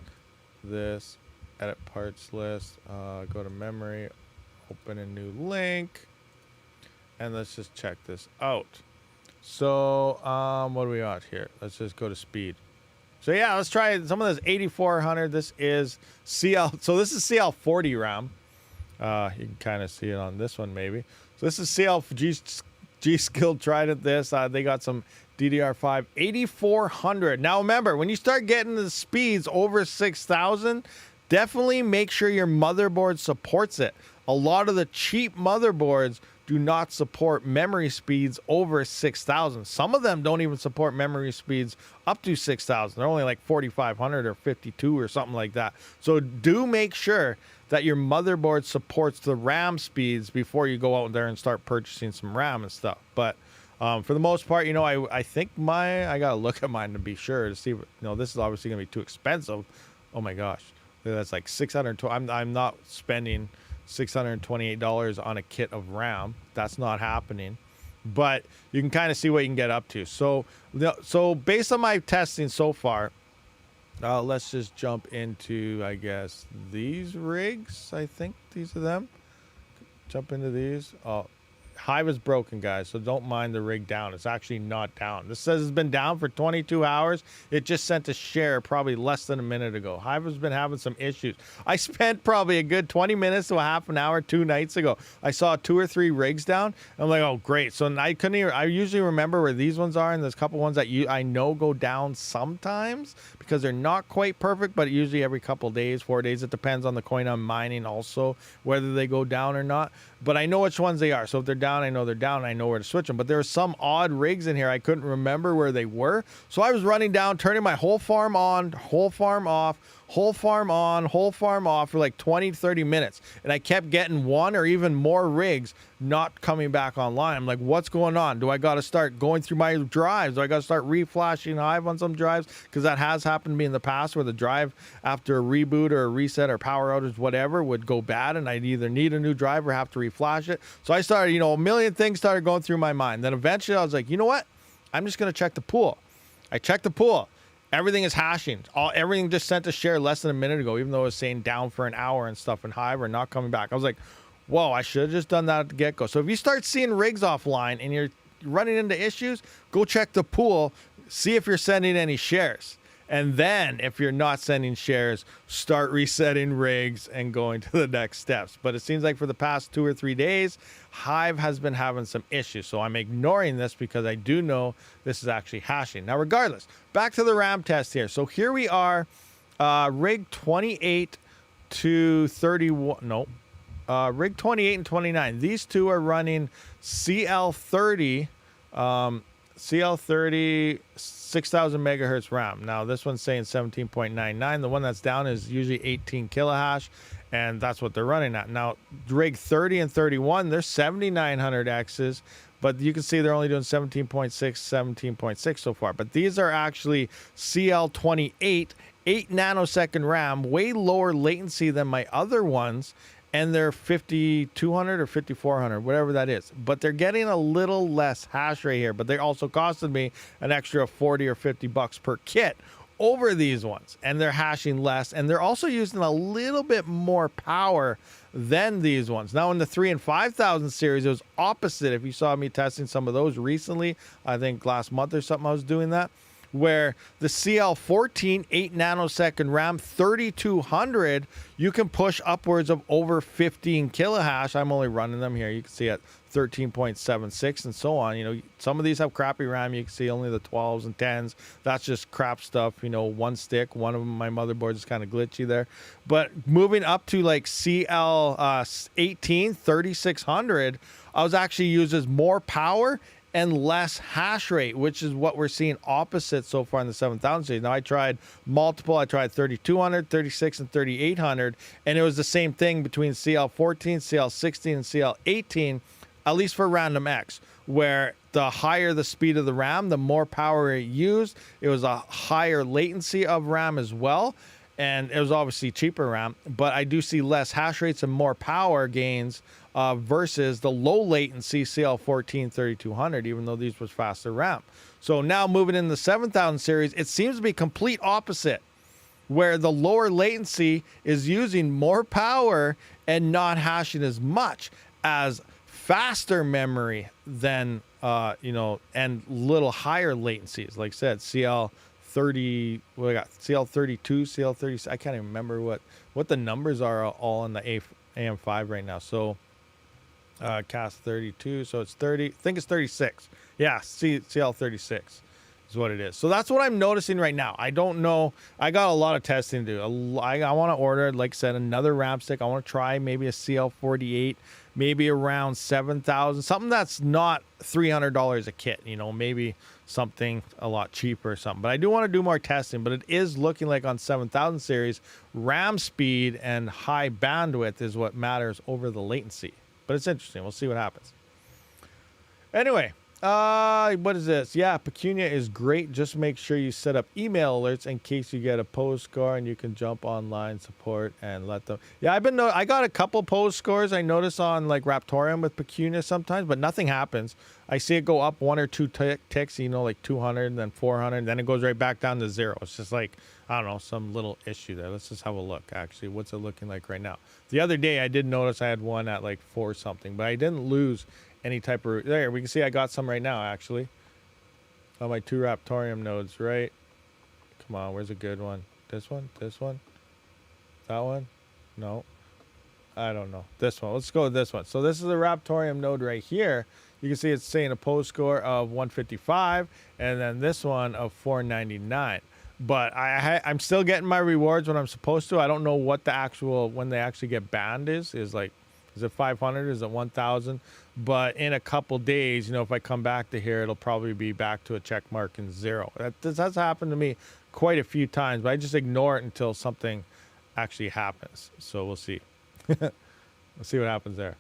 this, edit parts list, go to memory, open a new link, and let's just check this out. So, what do we got here? Let's just go to speed. So yeah, let's try some of this 8400. This is CL, so this is CL40 RAM. You can kind of see it on this one maybe. So this is G-Skill Trident this. They got some DDR5 8400. Now remember, when you start getting the speeds over 6000, definitely make sure your motherboard supports it. a lot of the cheap motherboards do not support memory speeds over 6,000. Some of them don't even support memory speeds up to 6,000. They're only like 4,500 or 52 or something like that. So do make sure that your motherboard supports the RAM speeds before you go out there and start purchasing some RAM and stuff. But for the most part, you know, I think I gotta look at mine to be sure to see. You know, this is obviously gonna be too expensive. Oh my gosh, that's like 620. I'm not spending $628 on a kit of RAM. That's not happening. But you can kind of see what you can get up to. So based on my testing so far, let's just jump into, I guess, these rigs. I think these are them. Jump into these. Oh, Hive is broken, guys, so don't mind the rig down. It's actually not down. This says it's been down for 22 hours. It just sent a share probably less than a minute ago. Hive has been having some issues. I spent probably a good 20 minutes to a half an hour 2 nights ago. I saw 2 or 3 rigs down. I'm like, oh, great. So I couldn't even, I usually remember where these ones are, and there's a couple ones that I know go down sometimes because they're not quite perfect, but usually every couple days, 4 days. It depends on the coin I'm mining also, whether they go down or not. But I know which ones they are. So if they're down, I know they're down, and I know where to switch them. But there were some odd rigs in here. I couldn't remember where they were. So I was running down, turning my whole farm on, whole farm off, whole farm on, whole farm off for like 20 to 30 minutes. And I kept getting 1 or even more rigs not coming back online. I'm like, what's going on? Do I got to start going through my drives? Do I got to start reflashing Hive on some drives? Because that has happened to me in the past where the drive after a reboot or a reset or power outage, whatever, would go bad, and I'd either need a new drive or have to reflash it. So I started, you know, a million things started going through my mind. Then eventually I was like, you know what? I'm just going to check the pool. I checked the pool. Everything is hashing. Everything just sent a share less than a minute ago, even though it was saying down for an hour and stuff in Hive or not coming back. I was like, whoa, I should have just done that at the get-go. So if you start seeing rigs offline and you're running into issues, go check the pool, see if you're sending any shares. And then if you're not sending shares, start resetting rigs and going to the next steps. But it seems like for the past 2 or 3 days, Hive has been having some issues. So I'm ignoring this because I do know this is actually hashing. Now, regardless, back to the RAM test here. So here we are, rig 28 to 31. No, rig 28 and 29. These two are running CL30. CL30 6,000 megahertz RAM. Now this one's saying 17.99. The one that's down is usually 18 kilohash, and that's what they're running at. Now rig 30 and 31, they're 7,900 X's, but you can see they're only doing 17.6, 17.6 so far. But these are actually CL28, 8 nanosecond RAM, way lower latency than my other ones. And they're 5,200 or 5,400, whatever that is. But they're getting a little less hash rate here. But they also costed me an extra 40 or 50 bucks per kit over these ones. And they're hashing less. And they're also using a little bit more power than these ones. Now in the 3 and 5,000 series, it was opposite. If you saw me testing some of those recently, I think last month or something I was doing that, where the CL14 8 nanosecond RAM 3200, you can push upwards of over 15 kilohash. I'm only running them here. You can see at 13.76 and so on. You know, some of these have crappy RAM. You can see only the 12s and 10s. That's just crap stuff. You know, one stick. One of them, my motherboard is kind of glitchy there. But moving up to like CL18 3600, I was actually uses more power and less hash rate, which is what we're seeing opposite so far in the 7,000 series. Now I tried multiple. I tried 3,200, 36, and 3,800, and it was the same thing between CL14, CL16, and CL18, at least for Random X, where the higher the speed of the RAM, the more power it used. It was a higher latency of RAM as well, and it was obviously cheaper RAM, but I do see less hash rates and more power gains versus the low latency CL14 3200, even though these was faster RAM. So now moving in the 7,000 series, it seems to be complete opposite, where the lower latency is using more power and not hashing as much as faster memory than, you know, and little higher latencies. Like I said, CL30, what I got, CL32, CL30, I can't even remember what the numbers are all on the AM5 right now. So CAS 32, so it's 30, I think it's 36. Yeah, CL36 is is what it is. So that's what I'm noticing right now. I don't know. I got a lot of testing to do. I want to order, like I said, another RAM stick. I want to try maybe a CL48, maybe around 7,000, something that's not $300 a kit, you know, maybe something a lot cheaper or something. But I do want to do more testing, but it is looking like on 7000 series, RAM speed and high bandwidth is what matters over the latency. But it's interesting. We'll see what happens. Anyway, what is this? Yeah, Pecunia is great. Just make sure you set up email alerts in case you get a pose score, and you can jump online support and let them. Yeah, I got a couple pose scores I notice on like Raptorium with Pecunia sometimes, but nothing happens. I see it go up 1 or 2 ticks, you know, like 200 and then 400, and then it goes right back down to 0. It's just like, I don't know, some little issue there. Let's just have a look, actually. What's it looking like right now? The other day, I did notice I had one at like 4 something, but I didn't lose any type of. There, we can see I got some right now, actually. On my 2 Raptorium nodes, right? Come on, where's a good one? This one? This one? That one? No. I don't know. This one. Let's go with this one. So this is a Raptorium node right here. You can see it's saying a pose score of 155, and then this one of 499. But I'm still getting my rewards when I'm supposed to. I don't know what the actual, when they actually get banned is like, is it 500? Is it 1,000? But in a couple days, you know, if I come back to here, it'll probably be back to a check mark and 0. That's happened to me quite a few times, but I just ignore it until something actually happens. So we'll see. We'll see what happens there.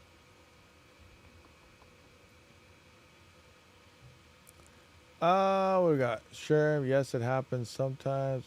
We got sure. Yes, it happens sometimes.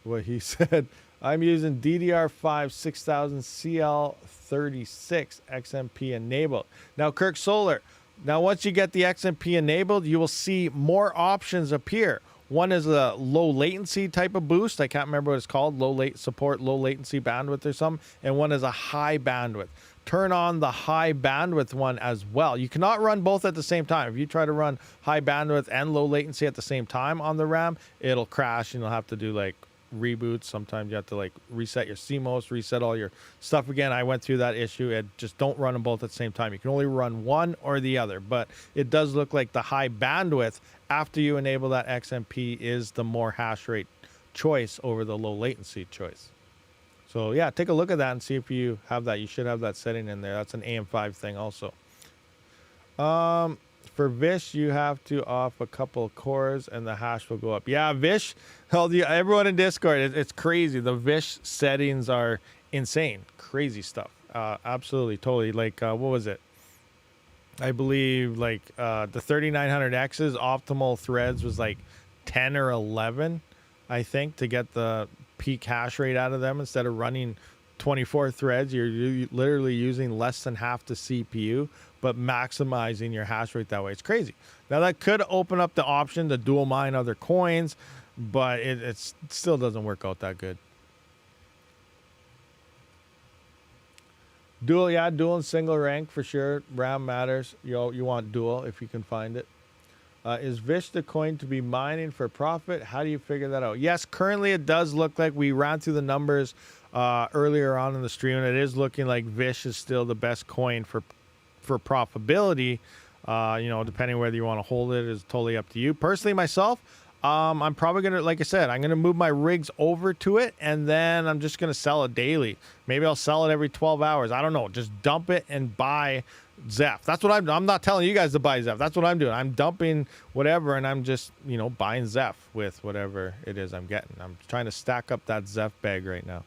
What he said. I'm using DDR5 6000 CL36 XMP enabled. Now, Kirk Solar. Now, once you get the XMP enabled, you will see more options appear. One is a low latency type of boost. I can't remember what it's called. Low latency bandwidth or something. And one is a high bandwidth. Turn on the high bandwidth one as well. You cannot run both at the same time. If you try to run high bandwidth and low latency at the same time on the RAM, it'll crash and you'll have to do like reboots. Sometimes you have to like reset your CMOS, reset all your stuff again. I went through that issue. And just don't run them both at the same time. You can only run one or the other. But it does look like the high bandwidth after you enable that XMP is the more hash rate choice over the low latency choice. So yeah, take a look at that and see if you have that. You should have that setting in there. That's an AM5 thing also. For Vish, you have to off a couple of cores and the hash will go up. Yeah, Vish, everyone in Discord, it's crazy. The Vish settings are insane. Crazy stuff. Absolutely, totally. Like, what was it? I believe like the 3900X's optimal threads was like 10 or 11, I think, to get the peak hash rate out of them. Instead of running 24 threads, you're literally using less than half the CPU, but maximizing your hash rate that way. It's crazy. Now that could open up the option to dual mine other coins, but it still doesn't work out that good. Dual, yeah, dual and single rank for sure. RAM matters. You want dual if you can find it. Is Vish the coin to be mining for profit? How do you figure that out? Yes, currently it does look like we ran through the numbers earlier on in the stream, and it is looking like Vish is still the best coin for profitability. You know, depending whether you want to hold it is totally up to you. Personally, myself, I'm probably going to, like I said, I'm going to move my rigs over to it, and then I'm just going to sell it daily. Maybe I'll sell it every 12 hours. I don't know. Just dump it and buy Zeph. That's what I'm not telling you guys to buy Zeph. That's what I'm doing. I'm dumping whatever, and I'm just, you know, buying Zeph with whatever it is I'm getting. I'm trying to stack up that Zeph bag right now.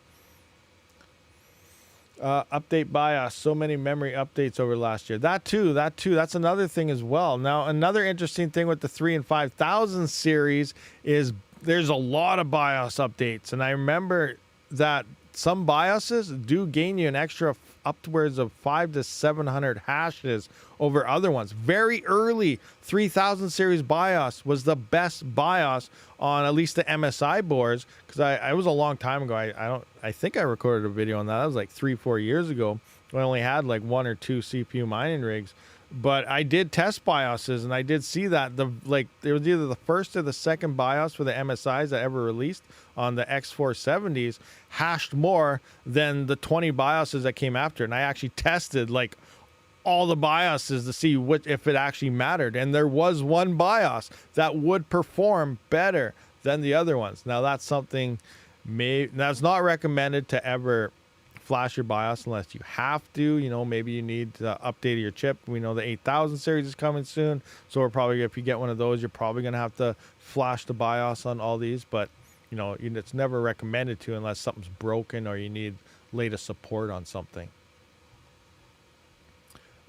Update BIOS. So many memory updates over last year. That too. That's another thing as well. Now, another interesting thing with the 3 and 5000 series is there's a lot of BIOS updates. And I remember that some BIOSes do gain you an extra upwards of 500 to 700 hashes over other ones. Very early 3000 series BIOS was the best BIOS on at least the MSI boards, because I was a long time ago. I think I recorded a video on that. That was like 3-4 years ago. I only had like 1 or 2 CPU mining rigs. But I did test BIOSes, and I did see that there was either the first or the second BIOS for the MSIs that ever released on the X470s hashed more than the 20 BIOSes that came after. And I actually tested like all the BIOSes to see if it actually mattered. And there was one BIOS that would perform better than the other ones. Now that's something that's not recommended to ever flash your BIOS unless you have to. You know, maybe you need to update your chip. We know the 8000 series is coming soon, so we're probably, if you get one of those, you're probably going to have to flash the BIOS on all these. But you know, it's never recommended to unless something's broken or you need latest support on something.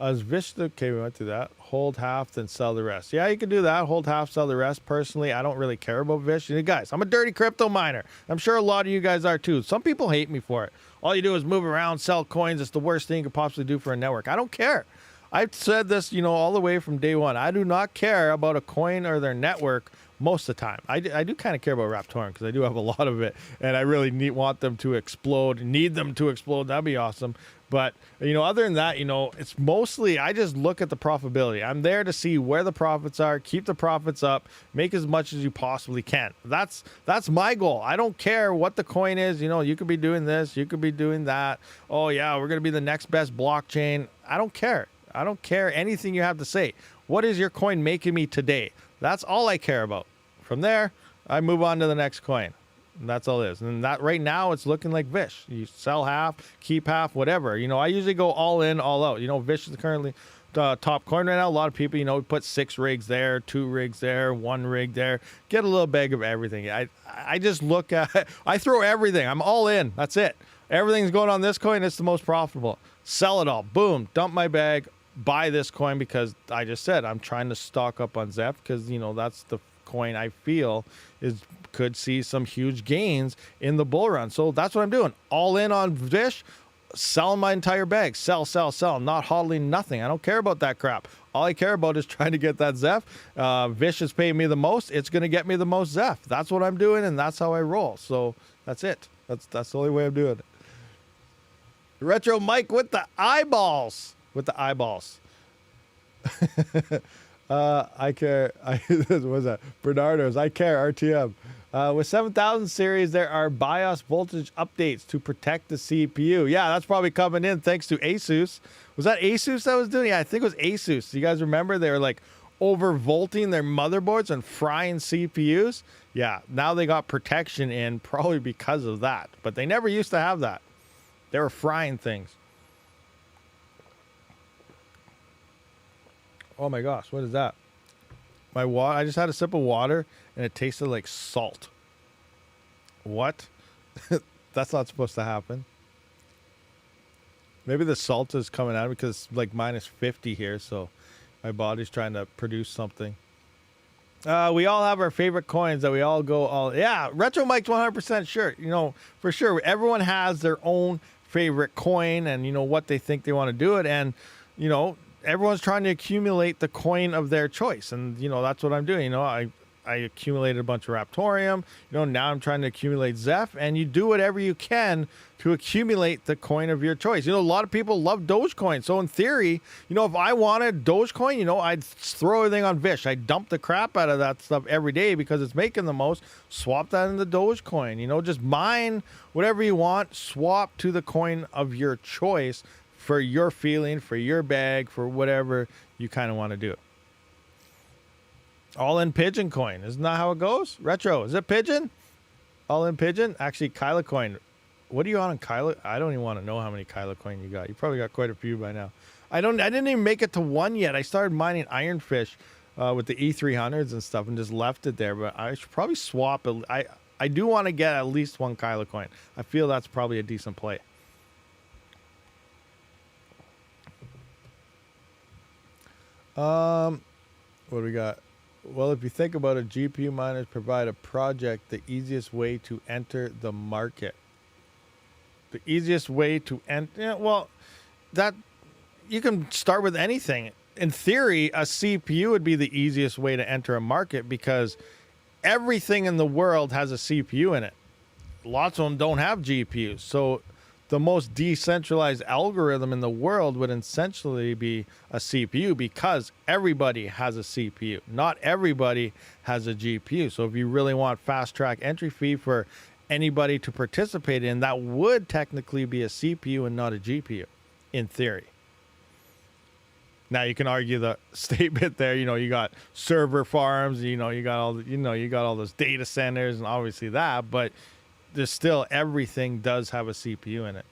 Is Vish okay? We went through that. Hold half, then sell the rest. Yeah, you can do that. Hold half, sell the rest. Personally, I don't really care about Vish. You guys, I'm a dirty crypto miner. I'm sure a lot of you guys are too. Some people hate me for it. All you do is move around, sell coins. It's the worst thing you could possibly do for a network. I don't care. I've said this, you know, all the way from day one. I do not care about a coin or their network most of the time. I do kind of care about Raptorum because I do have a lot of it, and I really want them to explode. Need them to explode. That'd be awesome. But, you know, other than that, you know, it's mostly, I just look at the profitability. I'm there to see where the profits are, keep the profits up, make as much as you possibly can. That's my goal. I don't care what the coin is. You know, you could be doing this, you could be doing that. Oh, yeah, we're going to be the next best blockchain. I don't care. I don't care anything you have to say. What is your coin making me today? That's all I care about. From there, I move on to the next coin. And that's all it is. And that right now, it's looking like Vish. You sell half, keep half, whatever. You know, I usually go all in, all out. You know, Vish is currently top coin right now. A lot of people, you know, put 6 rigs there, 2 rigs there, 1 rig there. Get a little bag of everything. I just look at, I throw everything. I'm all in. That's it. Everything's going on this coin. It's the most profitable. Sell it all. Boom. Dump my bag. Buy this coin because I just said I'm trying to stock up on Zeph because, you know, that's the coin I feel could see some huge gains in the bull run. So that's what I'm doing. All in on Vish, selling my entire bag. Sell, not hodling nothing. I don't care about that crap. All I care about is trying to get that Zeph. Vish is paying me the most. It's going to get me the most Zeph. That's what I'm doing, and that's how I roll. So that's it. That's the only way I'm doing it. Retro Mike with the eyeballs. I care. What was that? Bernardo's. I care. RTM. With 7000 series, there are BIOS voltage updates to protect the CPU. Yeah, that's probably coming in thanks to ASUS. Was that ASUS that was doing it? Yeah, I think it was ASUS. You guys remember they were like overvolting their motherboards and frying CPUs? Yeah, now they got protection in probably because of that. But they never used to have that. They were frying things. Oh my gosh, what is that? My water. I just had a sip of water and it tasted like salt. What? That's not supposed to happen. Maybe the salt is coming out because it's like minus 50 here, so my body's trying to produce something. We all have our favorite coins that we all go all. Yeah, Retro Mike's 100% sure. You know, for sure, everyone has their own favorite coin and, you know, what they think they want to do it. And, you know, everyone's trying to accumulate the coin of their choice. And, you know, that's what I'm doing. You know, I accumulated a bunch of Raptorium. You know, now I'm trying to accumulate Zeph. And you do whatever you can to accumulate the coin of your choice. You know, a lot of people love Dogecoin. So in theory, you know, if I wanted Dogecoin, you know, I'd throw everything on Vish. I'd dump the crap out of that stuff every day because it's making the most. Swap that into Dogecoin. You know, just mine whatever you want. Swap to the coin of your choice for your feeling, for your bag, for whatever you kind of want to do. All in Pigeon coin. Isn't that how it goes? Retro, is it Pigeon? All in Pigeon? Actually, Kyla coin. What are you on Kyla? I don't even want to know how many Kyla coin you got. You probably got quite a few by now. I didn't even make it to 1 yet. I started mining Ironfish with the E300s and stuff and just left it there. But I should probably swap it. I do want to get at least 1 Kyla coin. I feel that's probably a decent play. What do we got? Well, if you think about it, GPU miners provide a project the easiest way to enter the market. The easiest way to enter, yeah, well, that you can start with anything. In theory, a CPU would be the easiest way to enter a market because everything in the world has a CPU in it. Lots of them don't have GPUs. So the most decentralized algorithm in the world would essentially be a CPU because everybody has a CPU. Not everybody has a GPU. So if you really want fast track entry fee for anybody to participate in, that would technically be a CPU and not a GPU, in theory. Now you can argue the statement there. You know, you got server farms. You know, you got all you got all those data centers, and obviously that. But there's still everything does have a CPU in it.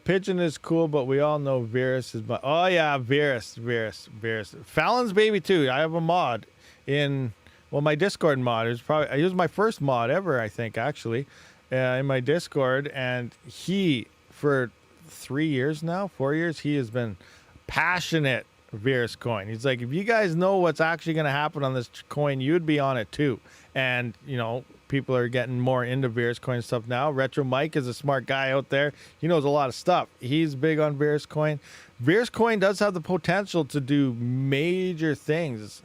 Pigeon is cool, but we all know Virus is. Oh yeah, Virus. Fallon's baby too. I have a mod in. Well, my Discord mod is probably. It was my first mod ever, I think, actually, in my Discord, and he for 3 years now, 4 years, he has been passionate Virus coin. He's like, if you guys know what's actually going to happen on this coin, you'd be on it too. And you know, people are getting more into Virus coin stuff now. Retro Mike is a smart guy out there. He knows a lot of stuff. He's big on Virus coin. Virus coin does have the potential to do major things,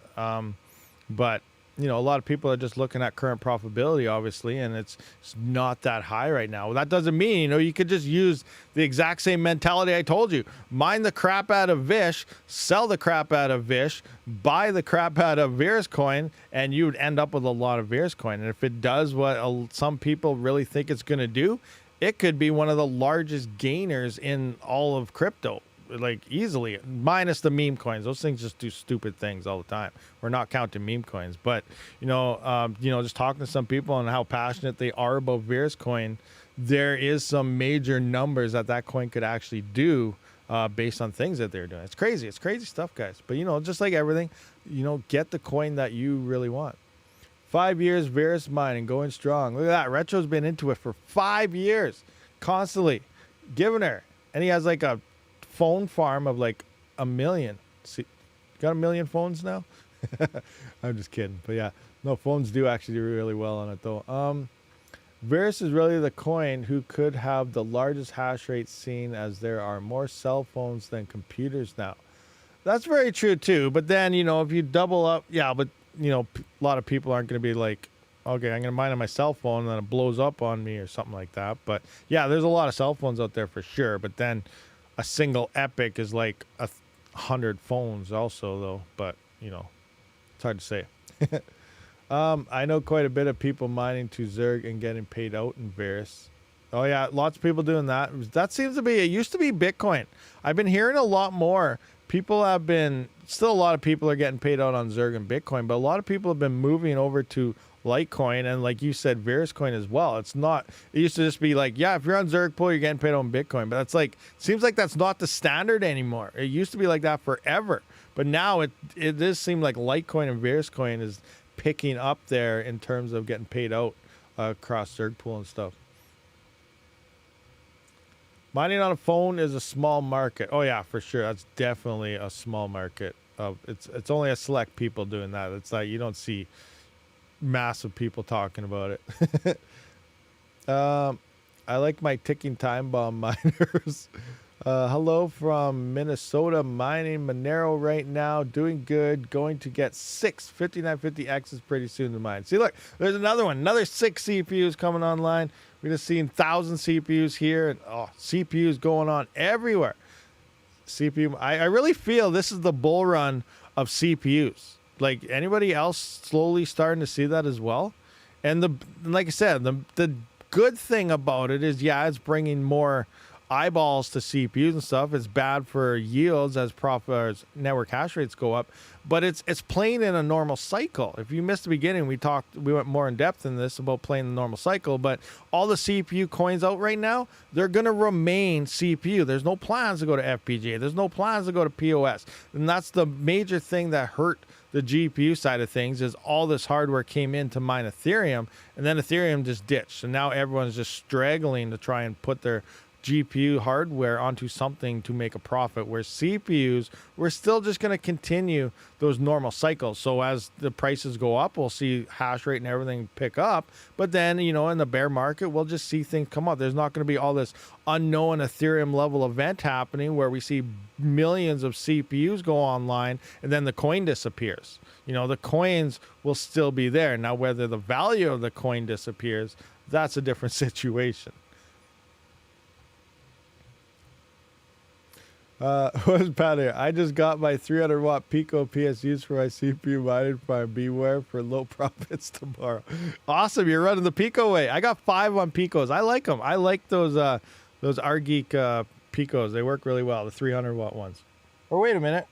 but you know, a lot of people are just looking at current profitability, obviously, and it's not that high right now. Well, that doesn't mean, you know, you could just use the exact same mentality I told you. Mine the crap out of Vish, sell the crap out of Vish, buy the crap out of Virus coin, and you would end up with a lot of Virus coin. And if it does what some people really think it's going to do, it could be one of the largest gainers in all of crypto. Like easily, minus the meme coins. Those things just do stupid things all the time. We're not counting meme coins, but you know, just talking to some people on how passionate they are about Virus coin, there is some major numbers that coin could actually do based on things that they're doing. It's crazy. It's crazy stuff, guys. But you know, just like everything, you know, get the coin that you really want. 5 years Virus mining going strong. Look at that. Retro's been into it for 5 years, constantly giving her, and he has like a phone farm of like 1 million. See, got 1 million phones now. I'm just kidding, but yeah, no, phones do actually do really well on it though. Virus is really the coin who could have the largest hash rate seen, as there are more cell phones than computers now. That's very true too. But then, you know, if you double up, yeah, but you know, a lot of people aren't going to be like, okay, I'm going to mine on my cell phone and then it blows up on me or something like that. But yeah, there's a lot of cell phones out there for sure. But then a single epic is like 100 phones also though, but you know, it's hard to say. I know quite a bit of people mining to Zerg and getting paid out in Virus. Oh yeah, lots of people doing that. That seems to be, it used to be Bitcoin. I've been hearing a lot more. People have been, still a lot of people are getting paid out on Zerg and Bitcoin, but a lot of people have been moving over to Litecoin, and like you said, Virus coin as well. It's not, it used to just be like, yeah, if you're on Zerg pool, you're getting paid on Bitcoin, but that's like, seems like that's not the standard anymore. It used to be like that forever, but now it does seem like Litecoin and Virus coin is picking up there in terms of getting paid out across Zerg pool and stuff. Mining on a phone is a small market. Oh yeah, for sure. That's definitely a small market. It's only a select people doing that. It's like you don't see massive people talking about it. I like my ticking time bomb miners. Hello from Minnesota, mining Monero right now, doing good, going to get 6 5950Xs pretty soon to mine. See, look, there's another one, another 6 CPUs coming online. We just seen 1,000 CPUs here, and CPUs going on everywhere. CPU, I really feel this is the bull run of CPUs. Like, anybody else slowly starting to see that as well? And like I said, the good thing about it is, yeah, it's bringing more eyeballs to CPUs and stuff. It's bad for yields as network hash rates go up, but it's playing in a normal cycle. If you missed the beginning, we went more in depth in this about playing the normal cycle, but all the CPU coins out right now, they're going to remain CPU. There's no plans to go to FPGA. There's no plans to go to POS. And that's the major thing that hurt the GPU side of things, is all this hardware came in to mine Ethereum, and then Ethereum just ditched. And now everyone's just struggling to try and put their GPU hardware onto something to make a profit, where CPUs, we're still just going to continue those normal cycles. So as the prices go up, we'll see hash rate and everything pick up. But then, you know, in the bear market, we'll just see things come up. There's not going to be all this unknown Ethereum level event happening where we see millions of CPUs go online and then the coin disappears. You know, the coins will still be there. Now, whether the value of the coin disappears, that's a different situation. What's bad here? I just got my 300 watt Pico PSUs for my CPU mining farm. Beware for low profits tomorrow. Awesome, you're running the Pico way. I got 5 on Picos. I like them. I like those RGeek Picos. They work really well, the 300 watt ones. Or wait a minute.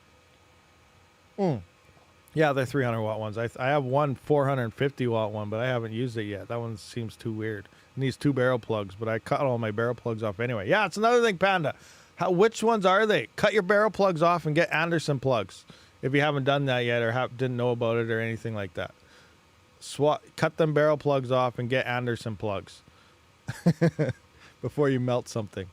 Yeah, they're 300 watt ones. I have one 450 watt one, but I haven't used it yet. That one seems too weird. It needs 2 barrel plugs, but I cut all my barrel plugs off anyway. Yeah, it's another thing, Panda. Which ones are they? Cut your barrel plugs off and get Anderson plugs if you haven't done that yet or didn't know about it or anything like that. Cut them barrel plugs off and get Anderson plugs before you melt something.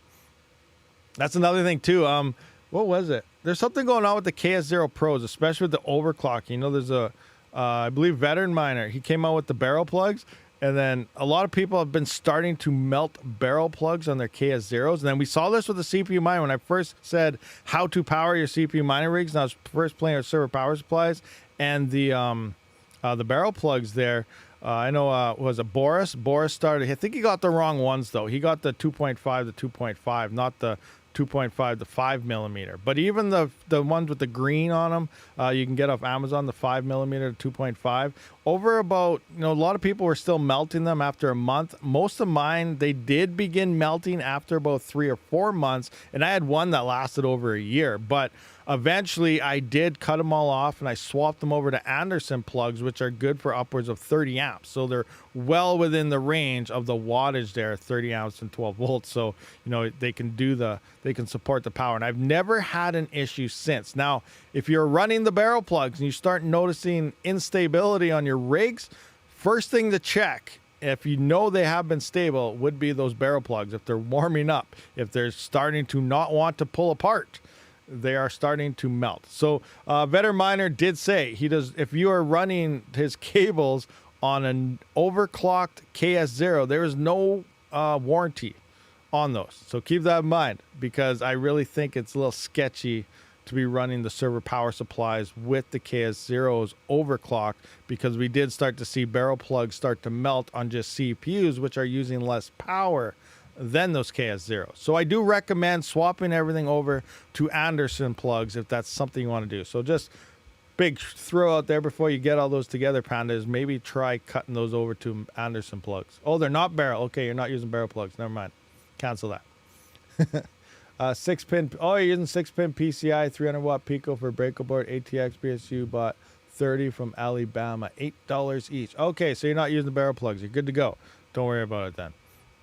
That's another thing too. What was it? There's something going on with the KS0 Pros, especially with the overclocking. You know, there's I believe Veteran Miner. He came out with the barrel plugs, and then a lot of people have been starting to melt barrel plugs on their KS0s. And then we saw this with the CPU miner when I first said how to power your CPU mining rigs. And I was first playing with server power supplies and the barrel plugs there. I know, was it Boris? Boris started, I think he got the wrong ones though. He got the 2.5 to 2.5, not the 2.5 to 5 millimeter. But even the ones with the green on them, you can get off Amazon, the 5 millimeter to 2.5. Over about, a lot of people were still melting them after a month. Most of mine, they did begin melting after about 3 or 4 months. And I had one that lasted over a year. But eventually, I did cut them all off and I swapped them over to Anderson plugs, which are good for upwards of 30 amps. So they're well within the range of the wattage there, 30 amps and 12 volts. So, they can support the power. And I've never had an issue since. Now, if you're running the barrel plugs and you start noticing instability on your rigs, first thing to check, if you know they have been stable, would be those barrel plugs. If they're warming up, if they're starting to not want to pull apart, they are starting to melt. So Veteran Miner did say if you are running his cables on an overclocked KS0, there is no warranty on those. So keep that in mind, because I really think it's a little sketchy to be running the server power supplies with the KS0s overclocked, because we did start to see barrel plugs start to melt on just CPUs, which are using less power than those KS0s. So I do recommend swapping everything over to Anderson plugs if that's something you want to do. So just big throw out there before you get all those together, Pandas, maybe try cutting those over to Anderson plugs. Oh, they're not barrel. Okay, you're not using barrel plugs. Never mind. Cancel that. 6-pin. Oh, you're using 6-pin PCI, 300 watt Pico for breaker board. ATX BSU bought 30 from Alabama, $8 each. Okay, so you're not using the barrel plugs. You're good to go. Don't worry about it then.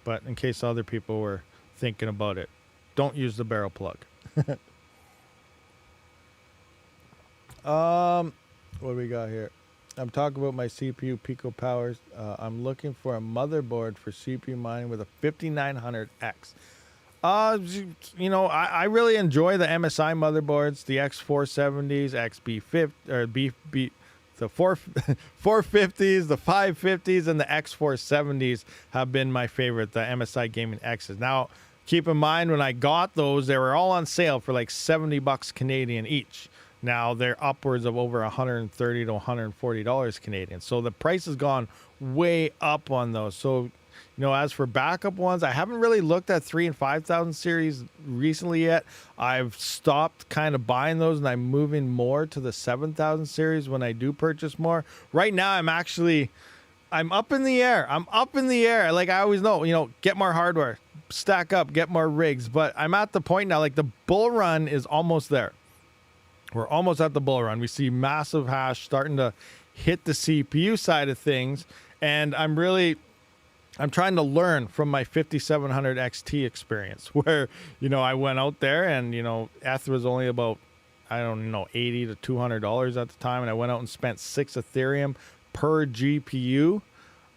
But in case other people were thinking about it, don't use the barrel plug. What do we got here? I'm talking about my CPU Pico Powers. I'm looking for a motherboard for CPU mining with a 5900X. I really enjoy the MSI motherboards, the X470s, XB50 or the 450s, the 550s, and the X470s have been my favorite, the MSI Gaming X's. Now, keep in mind, when I got those, they were all on sale for like $70 Canadian each. Now, they're upwards of over $130 to $140 Canadian. So the price has gone way up on those. So, as for backup ones, I haven't really looked at 3 and 5,000 series recently yet. I've stopped kind of buying those, and I'm moving more to the 7,000 series when I do purchase more. Right now, I'm up in the air. I'm up in the air. Like I always know, get more hardware, stack up, get more rigs. But I'm at the point now, like the bull run is almost there. We're almost at the bull run. We see massive hash starting to hit the CPU side of things. And I'm trying to learn from my 5700 XT experience where, I went out there and, ETH was only about, $80 to $200 at the time. And I went out and spent 6 Ethereum per GPU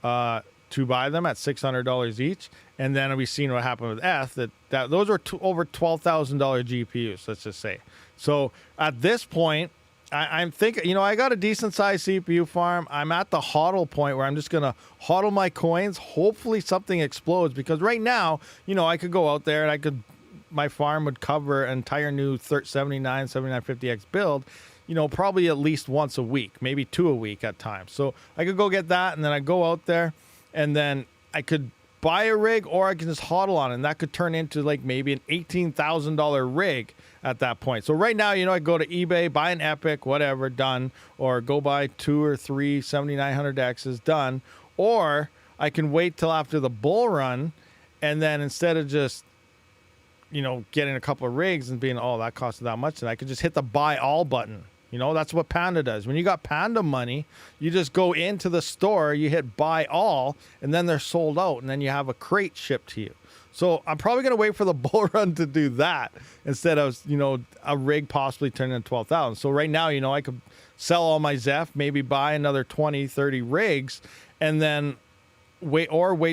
to buy them at $600 each. And then we've seen what happened with ETH, that those were over $12,000 GPUs, let's just say. So at this point, I'm thinking, I got a decent sized CPU farm. I'm at the hodl point where I'm just going to hodl my coins. Hopefully something explodes, because right now, I could go out there and my farm would cover an entire new 7950X build, probably at least once a week, maybe 2 a week at times. So I could go get that, and then I go out there and then I could buy a rig, or I can just hodl on it, and that could turn into like maybe an $18,000 rig at that point. So right now, I go to eBay, buy an Epic, whatever, done, or go buy 2 or 3 7900Xs, done, or I can wait till after the bull run, and then instead of just getting a couple of rigs and being, oh, that costed that much, and I could just hit the buy all button. That's what Panda does. When you got Panda money, you just go into the store, you hit buy all, and then they're sold out, and then you have a crate shipped to you. So I'm probably going to wait for the bull run to do that instead of, a rig possibly turning into 12,000. So right now, I could sell all my Zeph, maybe buy another 20, 30 rigs, and then wait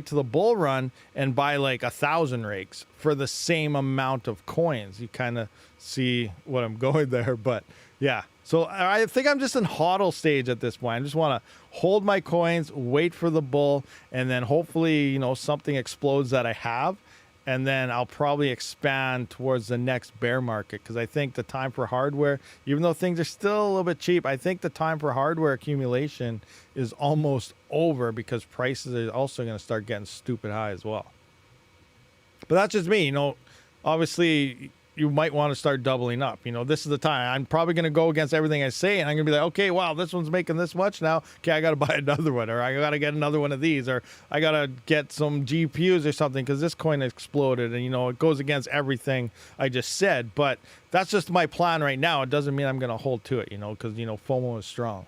to the bull run and buy like 1,000 rigs for the same amount of coins. You kind of see what I'm going there, but yeah. So I think I'm just in hodl stage at this point. I just want to hold my coins, wait for the bull, and then hopefully, something explodes that I have. And then I'll probably expand towards the next bear market, because I think the time for hardware, even though things are still a little bit cheap, I think the time for hardware accumulation is almost over, because prices are also going to start getting stupid high as well. But that's just me. Obviously you might want to start doubling up. This is the time. I'm probably going to go against everything I say, and I'm going to be like, okay, wow, this one's making this much now. Okay, I got to buy another one, or I got to get another one of these, or I got to get some GPUs or something because this coin exploded, and, it goes against everything I just said. But that's just my plan right now. It doesn't mean I'm going to hold to it, because, FOMO is strong.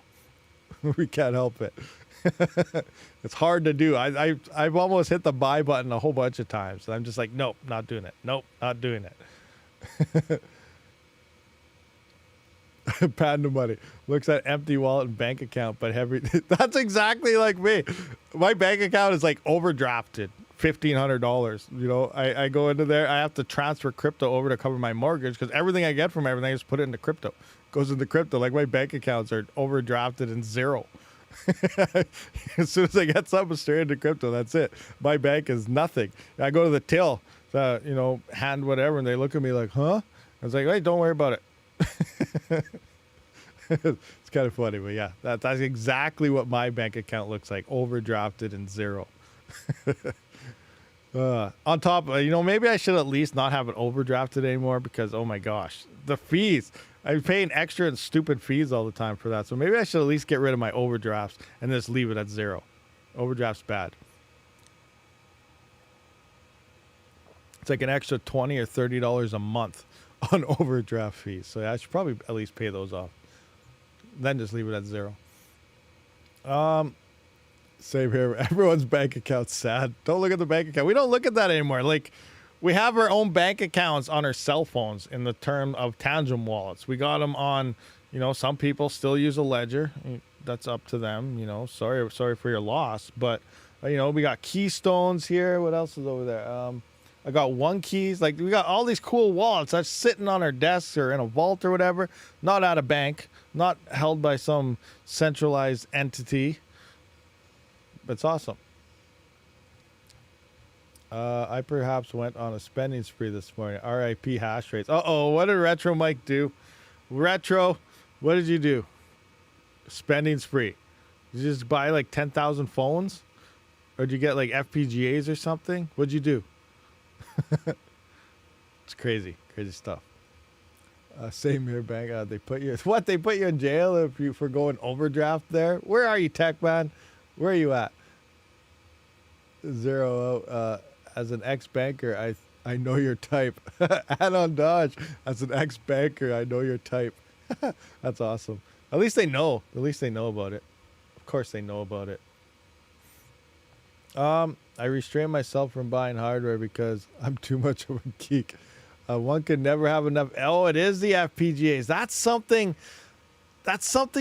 We can't help it. It's hard to do. I've almost hit the buy button a whole bunch of times. And I'm just like, nope, not doing it. Nope, not doing it. Panda money looks at empty wallet and bank account, but heavy. That's exactly like me. My bank account is like overdrafted $1,500. I go into there. I have to transfer crypto over to cover my mortgage, because everything I get from everything, I just put it into crypto. Goes into crypto. Like, my bank accounts are overdrafted and zero. As soon as I get something straight into crypto, that's it. My bank is nothing. I go to the till, hand whatever, and they look at me like, huh? I was like, hey, don't worry about it. It's kind of funny, but yeah, that's exactly what my bank account looks like, overdrafted and zero. On top, maybe I should at least not have it overdrafted anymore, because, oh my gosh, the fees. I'm paying extra and stupid fees all the time for that. So maybe I should at least get rid of my overdrafts and just leave it at zero. Overdraft's bad. It's like an extra $20 or $30 a month on overdraft fees. So I should probably at least pay those off. Then just leave it at zero. Same here. Everyone's bank account's sad. Don't look at the bank account. We don't look at that anymore. Like, we have our own bank accounts on our cell phones in the term of Tangent wallets. We got them on, some people still use a ledger. That's up to them, Sorry for your loss. But, we got Keystones here. What else is over there? I got One Keys. Like, we got all these cool wallets that's sitting on our desks or in a vault or whatever. Not at a bank. Not held by some centralized entity. But it's awesome. I perhaps went on a spending spree this morning. RIP hash rates. Uh-oh, what did Retro Mike do? Retro, what did you do? Spending spree. Did you just buy like 10,000 phones? Or did you get like FPGAs or something? What'd you do? It's crazy. Crazy stuff. Same here, bank. They put you in jail for going overdraft there? Where are you, Tech Man? Where are you at? Zero. As an ex-banker, I know your type. Anon Dodge. As an ex-banker, I know your type. That's awesome. At least they know. At least they know about it. Of course they know about it. I restrain myself from buying hardware because I'm too much of a geek. One could never have enough. Oh, it is the FPGAs. That's something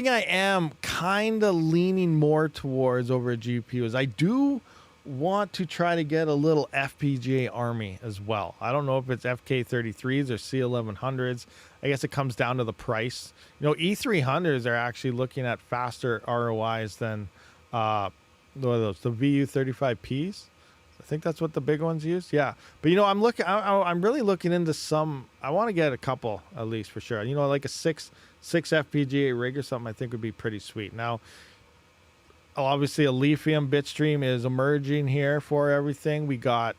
I am kind of leaning more towards over GPUs. I do want to try to get a little FPGA army as well. I don't know if it's FK33s or C1100s. I guess it comes down to the price. E300s are actually looking at faster ROIs than what are those? The VU33Ps. I think that's what the big ones use. Yeah, but I'm really looking into some. I want to get a couple at least for sure. Like a six FPGA rig or something. I think would be pretty sweet. Now, obviously, a lithium bitstream is emerging here for everything. We got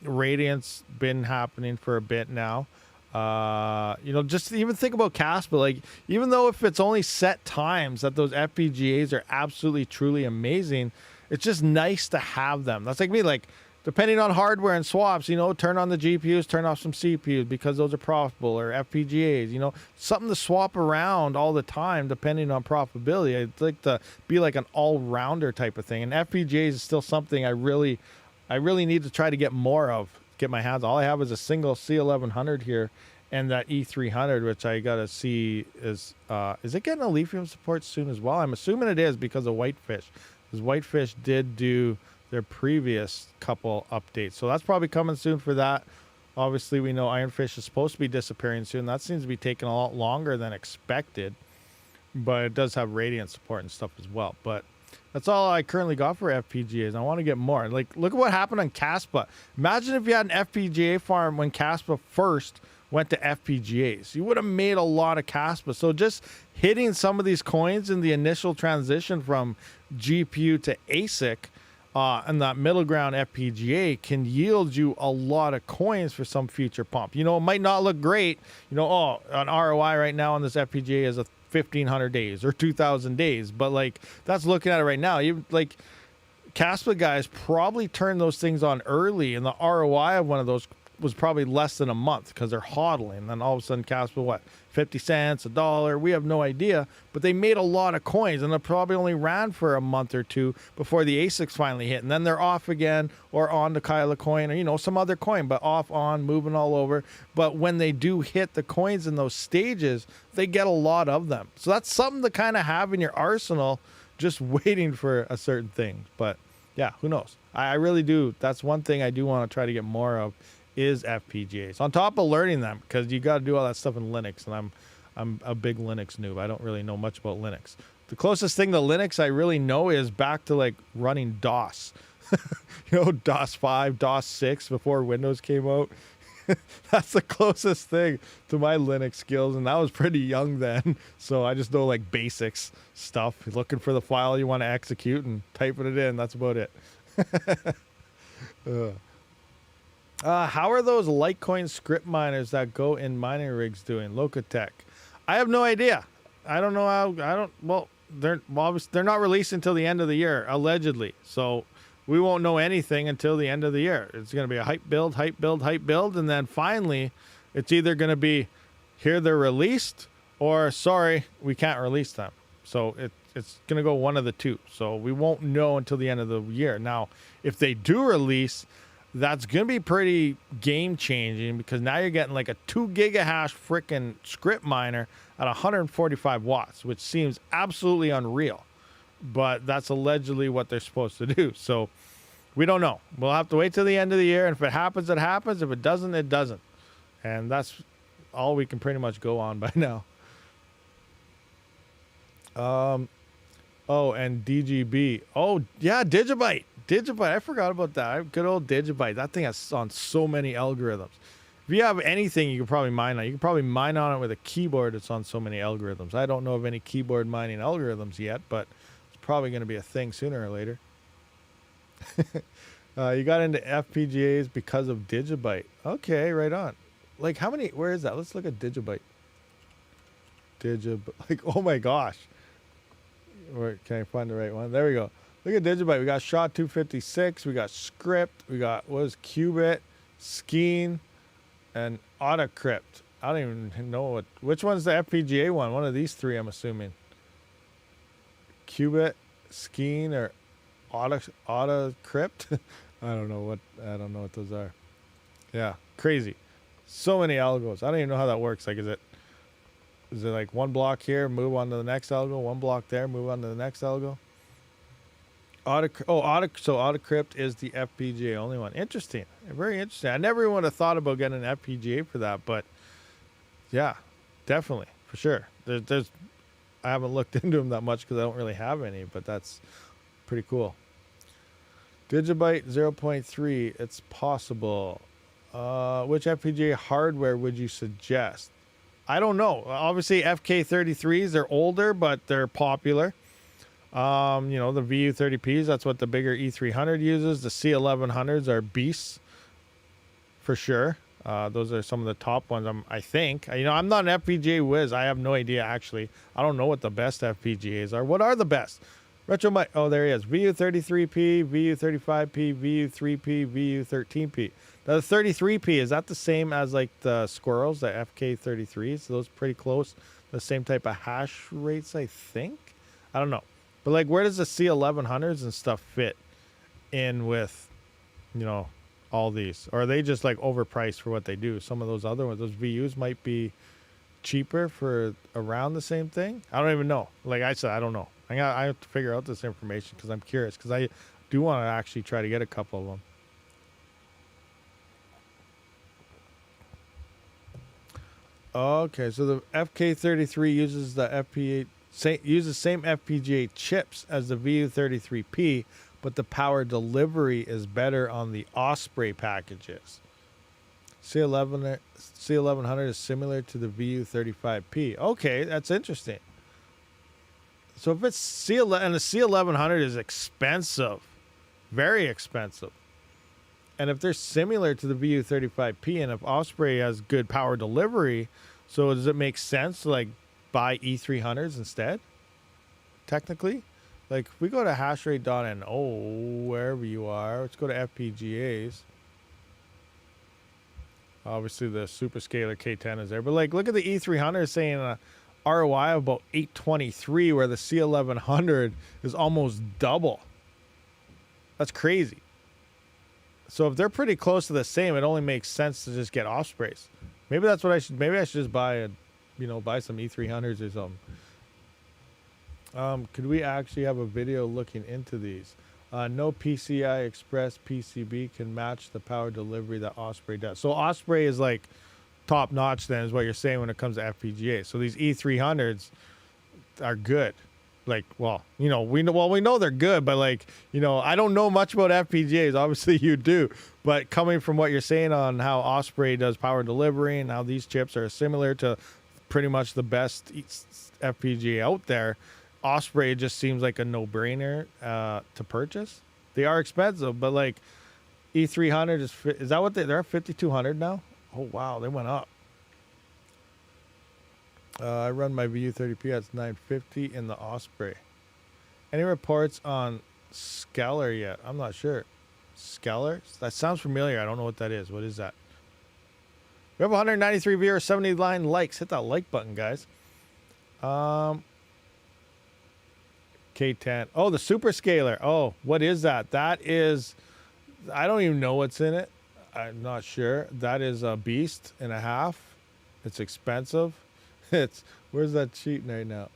Radiant's been happening for a bit now. Just even think about Kaspa. Like, even though if it's only set times that those FPGAs are absolutely truly amazing, it's just nice to have them. That's like me. Like, depending on hardware and swaps, you know, turn on the GPUs, turn off some CPUs because those are profitable, or FPGAs, you know, something to swap around all the time depending on profitability. I'd like to be like an all-rounder type of thing. And FPGAs is still something I really need to try to get more of, get my hands on. All I have is a single C1100 here and that E300, which I got to see is it getting a lithium support soon as well? I'm assuming it is because of Whitefish. Because Whitefish did do their previous couple updates. So that's probably coming soon for that. Obviously, we know Ironfish is supposed to be disappearing soon. That seems to be taking a lot longer than expected. But it does have Radiant support and stuff as well. But that's all I currently got for FPGAs. I want to get more. Like, look at what happened on Kaspa. Imagine if you had an FPGA farm when Kaspa first went to FPGAs. You would have made a lot of Kaspa. So just hitting some of these coins in the initial transition from GPU to ASIC and that middle ground FPGA can yield you a lot of coins for some future pump. You know, it might not look great. You know, oh, an ROI right now on this FPGA is 1,500 days or 2,000 days. But like, that's looking at it right now. You like, Kaspa guys probably turned those things on early, and the ROI of one of those was probably less than a month because they're hodling. And then all of a sudden, Kaspa, what, 50 cents, $1? We have no idea. But they made a lot of coins, and they probably only ran for a month or two before the ASICs finally hit. And then they're off again, or on to Kyla coin, or, you know, some other coin, but off, on, moving all over. But when they do hit the coins in those stages, they get a lot of them. So that's something to kind of have in your arsenal, just waiting for a certain thing. But yeah, who knows? I really do. That's one thing I do want to try to get more of, is FPGAs, on top of learning them, because you got to do all that stuff in Linux, and I'm a big Linux noob. I don't really know much about Linux. The closest thing to Linux I really know is back to like running DOS. You know, DOS 5, DOS 6 before Windows came out. That's the closest thing to my Linux skills, and that was pretty young then. So I just know like basics stuff, looking for the file you want to execute and typing it in. That's about it. How are those Litecoin script miners that go in mining rigs doing? Locatech. I have no idea. I don't know how. Well, they're not released until the end of the year, allegedly. So we won't know anything until the end of the year. It's going to be a hype build, hype build, hype build. And then finally, it's either going to be, here they're released, or sorry, we can't release them. So it's going to go one of the two. So we won't know until the end of the year. Now, if they do release, that's going to be pretty game changing, because now you're getting like a 2 gigahash freaking script miner at 145 watts, which seems absolutely unreal. But that's allegedly what they're supposed to do. So we don't know. We'll have to wait till the end of the year. And if it happens, it happens. If it doesn't, it doesn't. And that's all we can pretty much go on by now. Oh, and DGB. Oh, yeah, Digibyte. I forgot about that. Good old Digibyte. That thing has on so many algorithms. If you have anything you can probably mine on, you can probably mine on it with a keyboard. It's on so many algorithms. I don't know of any keyboard mining algorithms yet, but it's probably going to be a thing sooner or later. You got into FPGAs because of Digibyte. Okay, right on. Like, how many? Where is that? Let's look at Digibyte. Like, oh my gosh. Where can I find the right one? There we go. Look at Digibyte. We got SHA-256. We got Script. We got, what is Qubit, Skeen, and Autocrypt. I don't even know which one's the FPGA one. One of these three, I'm assuming. Qubit, Skeen, or Autocrypt. I don't know what those are. Yeah, crazy. So many algos. I don't even know how that works. Like, is it like one block here, move on to the next algo, one block there, move on to the next algo? So Autocrypt is the FPGA only one. Interesting. Very interesting. I never would have thought about getting an FPGA for that, but yeah, definitely, for sure. I haven't looked into them that much because I don't really have any, but that's pretty cool. Digibyte 0.3, it's possible. Which FPGA hardware would you suggest? I don't know. Obviously, FK33s, they're older, but they're popular. You know, the VU33Ps, that's what the bigger E300 uses. The C1100s are beasts, for sure. Those are some of the top ones, I think. You know, I'm not an FPGA whiz. I have no idea, actually. I don't know what the best FPGAs are. What are the best? Retro Mike. Oh, there he is. VU33P, VU35P, VU3P, VU13P. Now, the 33P, is that the same as like the squirrels, the FK33s? So those pretty close. The same type of hash rates, I think. I don't know. But like, where does the C1100s and stuff fit in with, you know, all these? Or are they just like overpriced for what they do? Some of those other ones, those VUs might be cheaper for around the same thing. I don't even know. Like I said, I don't know. I have to figure out this information because I'm curious, because I do want to actually try to get a couple of them. Okay, so the FK33 uses the uses same FPGA chips as the VU33P, but the power delivery is better on the Osprey packages. C1100 is similar to the VU35P. Okay, that's interesting. So if it's C11, and the C1100 is expensive, very expensive. And if they're similar to the VU35P, and if Osprey has good power delivery, so does it make sense to like buy E300s instead? Technically, like if we go to hashrate.no, wherever you are, let's go to FPGAs. Obviously, the superscalar K10 is there, but like look at the E300 saying a ROI of about 823, where the C1100 is almost double. That's crazy. So if they're pretty close to the same, it only makes sense to just get Ospreys. Maybe that's what I should. Maybe I should just buy buy some E300s or something. Could we actually have a video looking into these? No PCI Express PCB can match the power delivery that Osprey does. So Osprey is like top notch then, is what you're saying when it comes to FPGA. So these E300s are good. Like, well, we know they're good, but like, I don't know much about FPGAs. Obviously you do, but coming from what you're saying on how Osprey does power delivery and how these chips are similar to pretty much the best FPGA out there, Osprey just seems like a no-brainer to purchase. They are expensive, but like E300 is that what they're at 5,200 now? Oh wow, they went up. I run my VU30P at 950 in the Osprey. Any reports on Scalar yet? I'm not sure. Scalar? That sounds familiar. I don't know what that is. What is that? We have 193 viewers, 79 likes. Hit that like button, guys. K10. Oh, the superscalar. Oh, what is that? That is, I don't even know what's in it. I'm not sure. That is a beast and a half. It's expensive. Where's that sheet right now?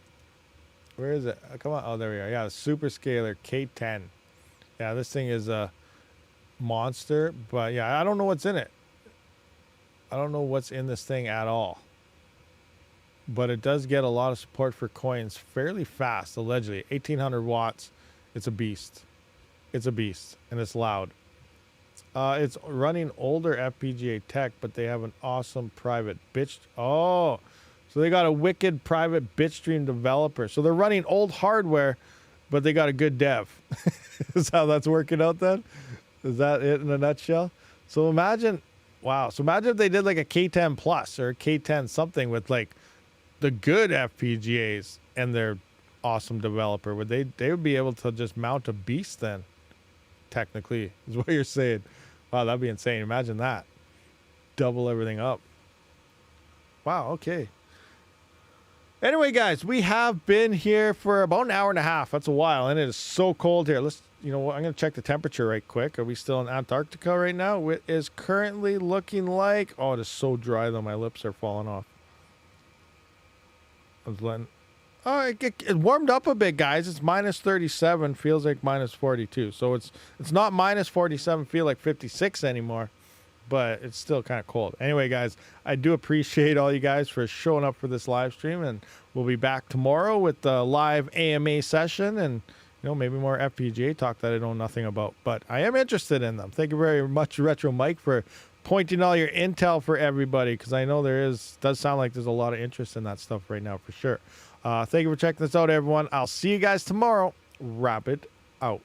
Where is it? Oh, come on. Oh, there we are. Yeah, superscalar K10. Yeah, this thing is a monster, but yeah, I don't know what's in it. I don't know what's in this thing at all. But it does get a lot of support for coins fairly fast, allegedly. 1,800 watts. It's a beast. It's a beast, and it's loud. It's running older FPGA tech, but they have an awesome private bitch. Oh, so they got a wicked private bitstream developer. So they're running old hardware, but they got a good dev. Is how that's working out then? Is that it in a nutshell? So imagine, wow. So imagine if they did like a K10 Plus or a K10 something with like the good FPGAs and their awesome developer. They would be able to just mount a beast then, technically, is what you're saying. Wow, that'd be insane. Imagine that. Double everything up. Wow, okay. Anyway, guys, we have been here for about an hour and a half. That's a while, and it is so cold here. Let's, I'm going to check the temperature right quick. Are we still in Antarctica right now? It is currently looking like, oh, it is so dry though. My lips are falling off. I was letting, oh, it warmed up a bit, guys. It's minus 37, feels like minus 42. So it's not minus 47, feel like 56 anymore, but it's still kind of cold. Anyway, guys, I do appreciate all you guys for showing up for this live stream, and we'll be back tomorrow with the live AMA session and maybe more FPGA talk that I know nothing about, but I am interested in them. Thank you very much, Retro Mike, for pointing all your intel for everybody, because I know does sound like there's a lot of interest in that stuff right now for sure. Thank you for checking this out, everyone. I'll see you guys tomorrow. Rabid out.